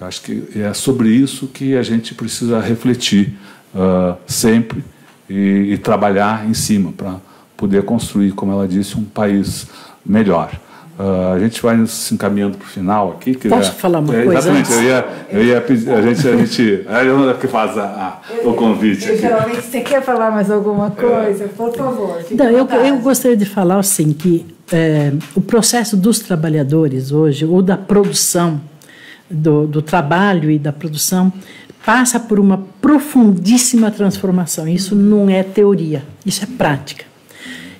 Eu acho que é sobre isso que a gente precisa refletir sempre e trabalhar em cima para poder construir, como ela disse, um país melhor. A gente vai se encaminhando para o final aqui. Posso falar uma coisa? Exatamente, eu ia pedir, a Leonora que faz o convite. Geralmente você quer falar mais alguma coisa? Por favor. Não, eu gostaria de falar assim, que o processo dos trabalhadores hoje, ou da produção, do trabalho e da produção, passa por uma profundíssima transformação. Isso não é teoria, isso é prática.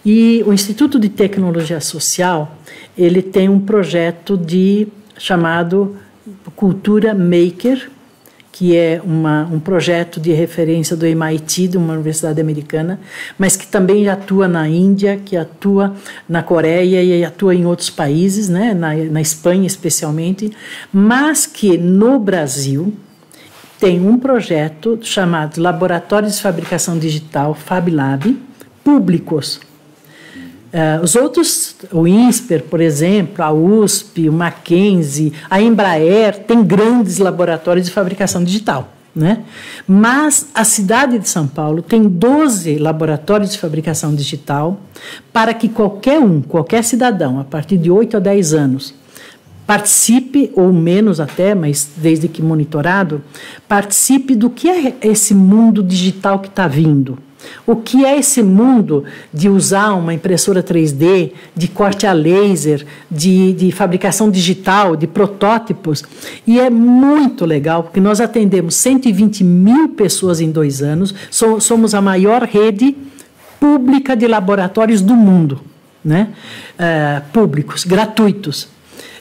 E o Instituto de Tecnologia Social, ele tem um projeto chamado Cultura Maker, que é um projeto de referência do MIT, de uma universidade americana, mas que também atua na Índia, que atua na Coreia e atua em outros países, né, na Espanha especialmente, mas que no Brasil tem um projeto chamado Laboratórios de Fabricação Digital, FabLab, públicos. Os outros, o INSPER, por exemplo, a USP, o Mackenzie, a Embraer, tem grandes laboratórios de fabricação digital, né? Mas a cidade de São Paulo tem 12 laboratórios de fabricação digital para que qualquer cidadão, a partir de 8 a 10 anos, participe, ou menos até, mas desde que monitorado, participe do que é esse mundo digital que está vindo. O que é esse mundo de usar uma impressora 3D, de corte a laser, de fabricação digital, de protótipos? E é muito legal, porque nós atendemos 120 mil pessoas em 2 anos, somos a maior rede pública de laboratórios do mundo, né? Públicos, gratuitos.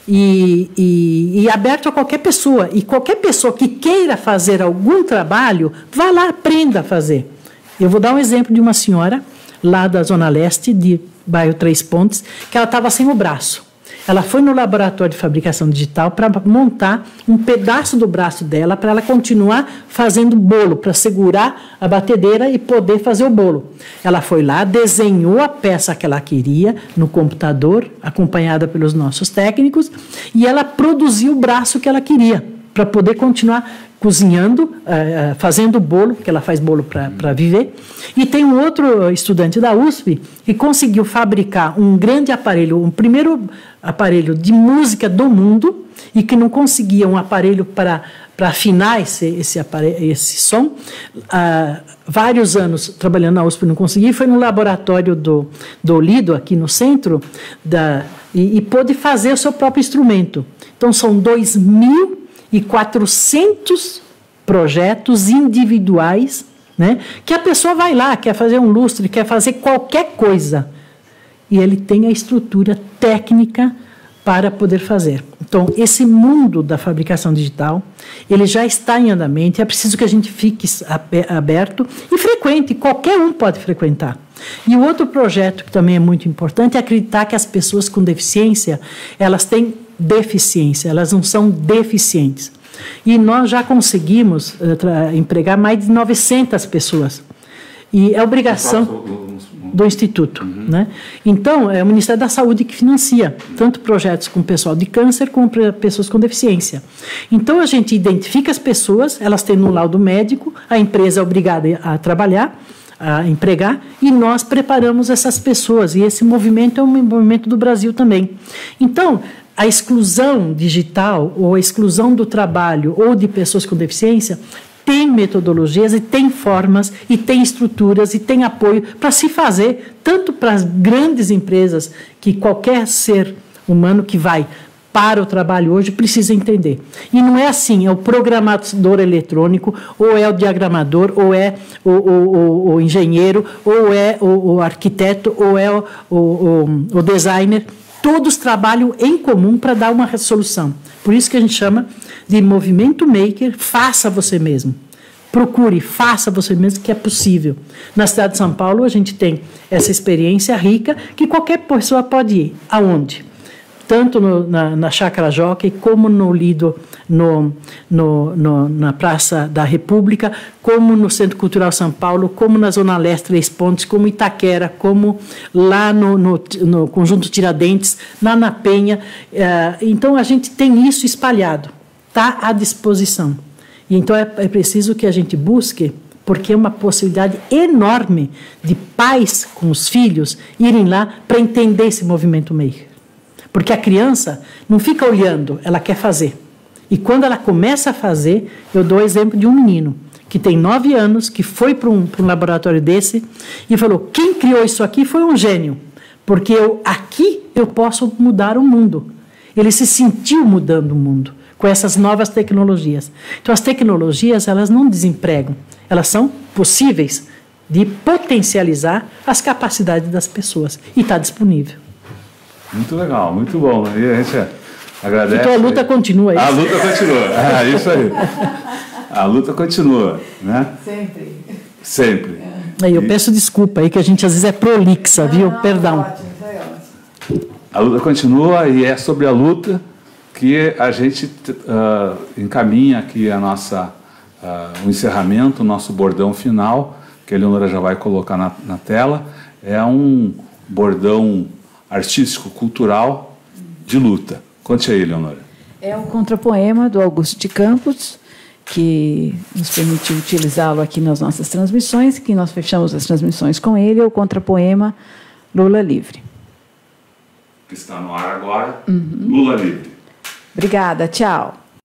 E aberto a qualquer pessoa. E qualquer pessoa que queira fazer algum trabalho, vá lá, aprenda a fazer. Eu vou dar um exemplo de uma senhora lá da Zona Leste, de bairro Três Pontes, que ela estava sem o braço. Ela foi no laboratório de fabricação digital para montar um pedaço do braço dela para ela continuar fazendo bolo, para segurar a batedeira e poder fazer o bolo. Ela foi lá, desenhou a peça que ela queria no computador, acompanhada pelos nossos técnicos, e ela produziu o braço que ela queria, para poder continuar cozinhando, fazendo bolo, que ela faz bolo para viver. E tem um outro estudante da USP que conseguiu fabricar um grande aparelho, um primeiro aparelho de música do mundo, e que não conseguia um aparelho para afinar esse som. Vários anos trabalhando na USP não conseguia, foi no laboratório do Lido, aqui no centro, e pôde fazer o seu próprio instrumento. Então, são 2.400 projetos individuais, né, que a pessoa vai lá, quer fazer um lustre, quer fazer qualquer coisa, e ele tem a estrutura técnica para poder fazer. Então, esse mundo da fabricação digital, ele já está em andamento, é preciso que a gente fique aberto e frequente, qualquer um pode frequentar. E o outro projeto que também é muito importante é acreditar que as pessoas com deficiência, elas têm deficiência, elas não são deficientes. E nós já conseguimos empregar mais de 900 pessoas. E é obrigação do Instituto. Né? Então, é o Ministério da Saúde que financia tanto projetos com pessoal de câncer como pessoas com deficiência. Então, a gente identifica as pessoas, elas têm um laudo médico, a empresa é obrigada a trabalhar, a empregar, e nós preparamos essas pessoas. E esse movimento é um movimento do Brasil também. Então, a exclusão digital ou a exclusão do trabalho ou de pessoas com deficiência tem metodologias e tem formas e tem estruturas e tem apoio para se fazer, tanto para as grandes empresas que qualquer ser humano que vai para o trabalho hoje precisa entender. E não é assim, é o programador eletrônico, ou é o diagramador, ou é o engenheiro, ou é o arquiteto, ou é o designer. Todos trabalham em comum para dar uma solução. Por isso que a gente chama de movimento maker, faça você mesmo. Procure, faça você mesmo, que é possível. Na cidade de São Paulo, a gente tem essa experiência rica que qualquer pessoa pode ir. Aonde? Tanto na Chácara Jockey, como no Lido, na Praça da República, como no Centro Cultural São Paulo, como na Zona Leste, Três Pontes, como Itaquera, como lá no Conjunto Tiradentes, na Penha. Então, a gente tem isso espalhado, está à disposição. E então, é preciso que a gente busque, porque é uma possibilidade enorme de pais com os filhos irem lá para entender esse movimento maker. Porque a criança não fica olhando, ela quer fazer. E quando ela começa a fazer, eu dou o exemplo de um menino que tem 9 anos, que foi para um laboratório desse e falou, quem criou isso aqui foi um gênio, porque aqui eu posso mudar o mundo. Ele se sentiu mudando o mundo com essas novas tecnologias. Então, as tecnologias, elas não desempregam, elas são possíveis de potencializar as capacidades das pessoas. E está disponível. Muito legal, muito bom. E a gente agradece. Então a luta continua. A luta continua. Isso aí. A luta continua, né? Sempre. Sempre. Eu peço desculpa aí, que a gente às vezes é prolixa, viu? Perdão. Ótimo, foi ótimo. A luta continua e é sobre a luta que a gente encaminha aqui o encerramento, o nosso bordão final, que a Eleonora já vai colocar na tela. É um bordão artístico, cultural, de luta. Conte aí, Eleonora. É um contrapoema do Augusto de Campos, que nos permitiu utilizá-lo aqui nas nossas transmissões, que nós fechamos as transmissões com ele, é o contrapoema Lula Livre. Que está no ar agora. Lula Livre. Obrigada, tchau.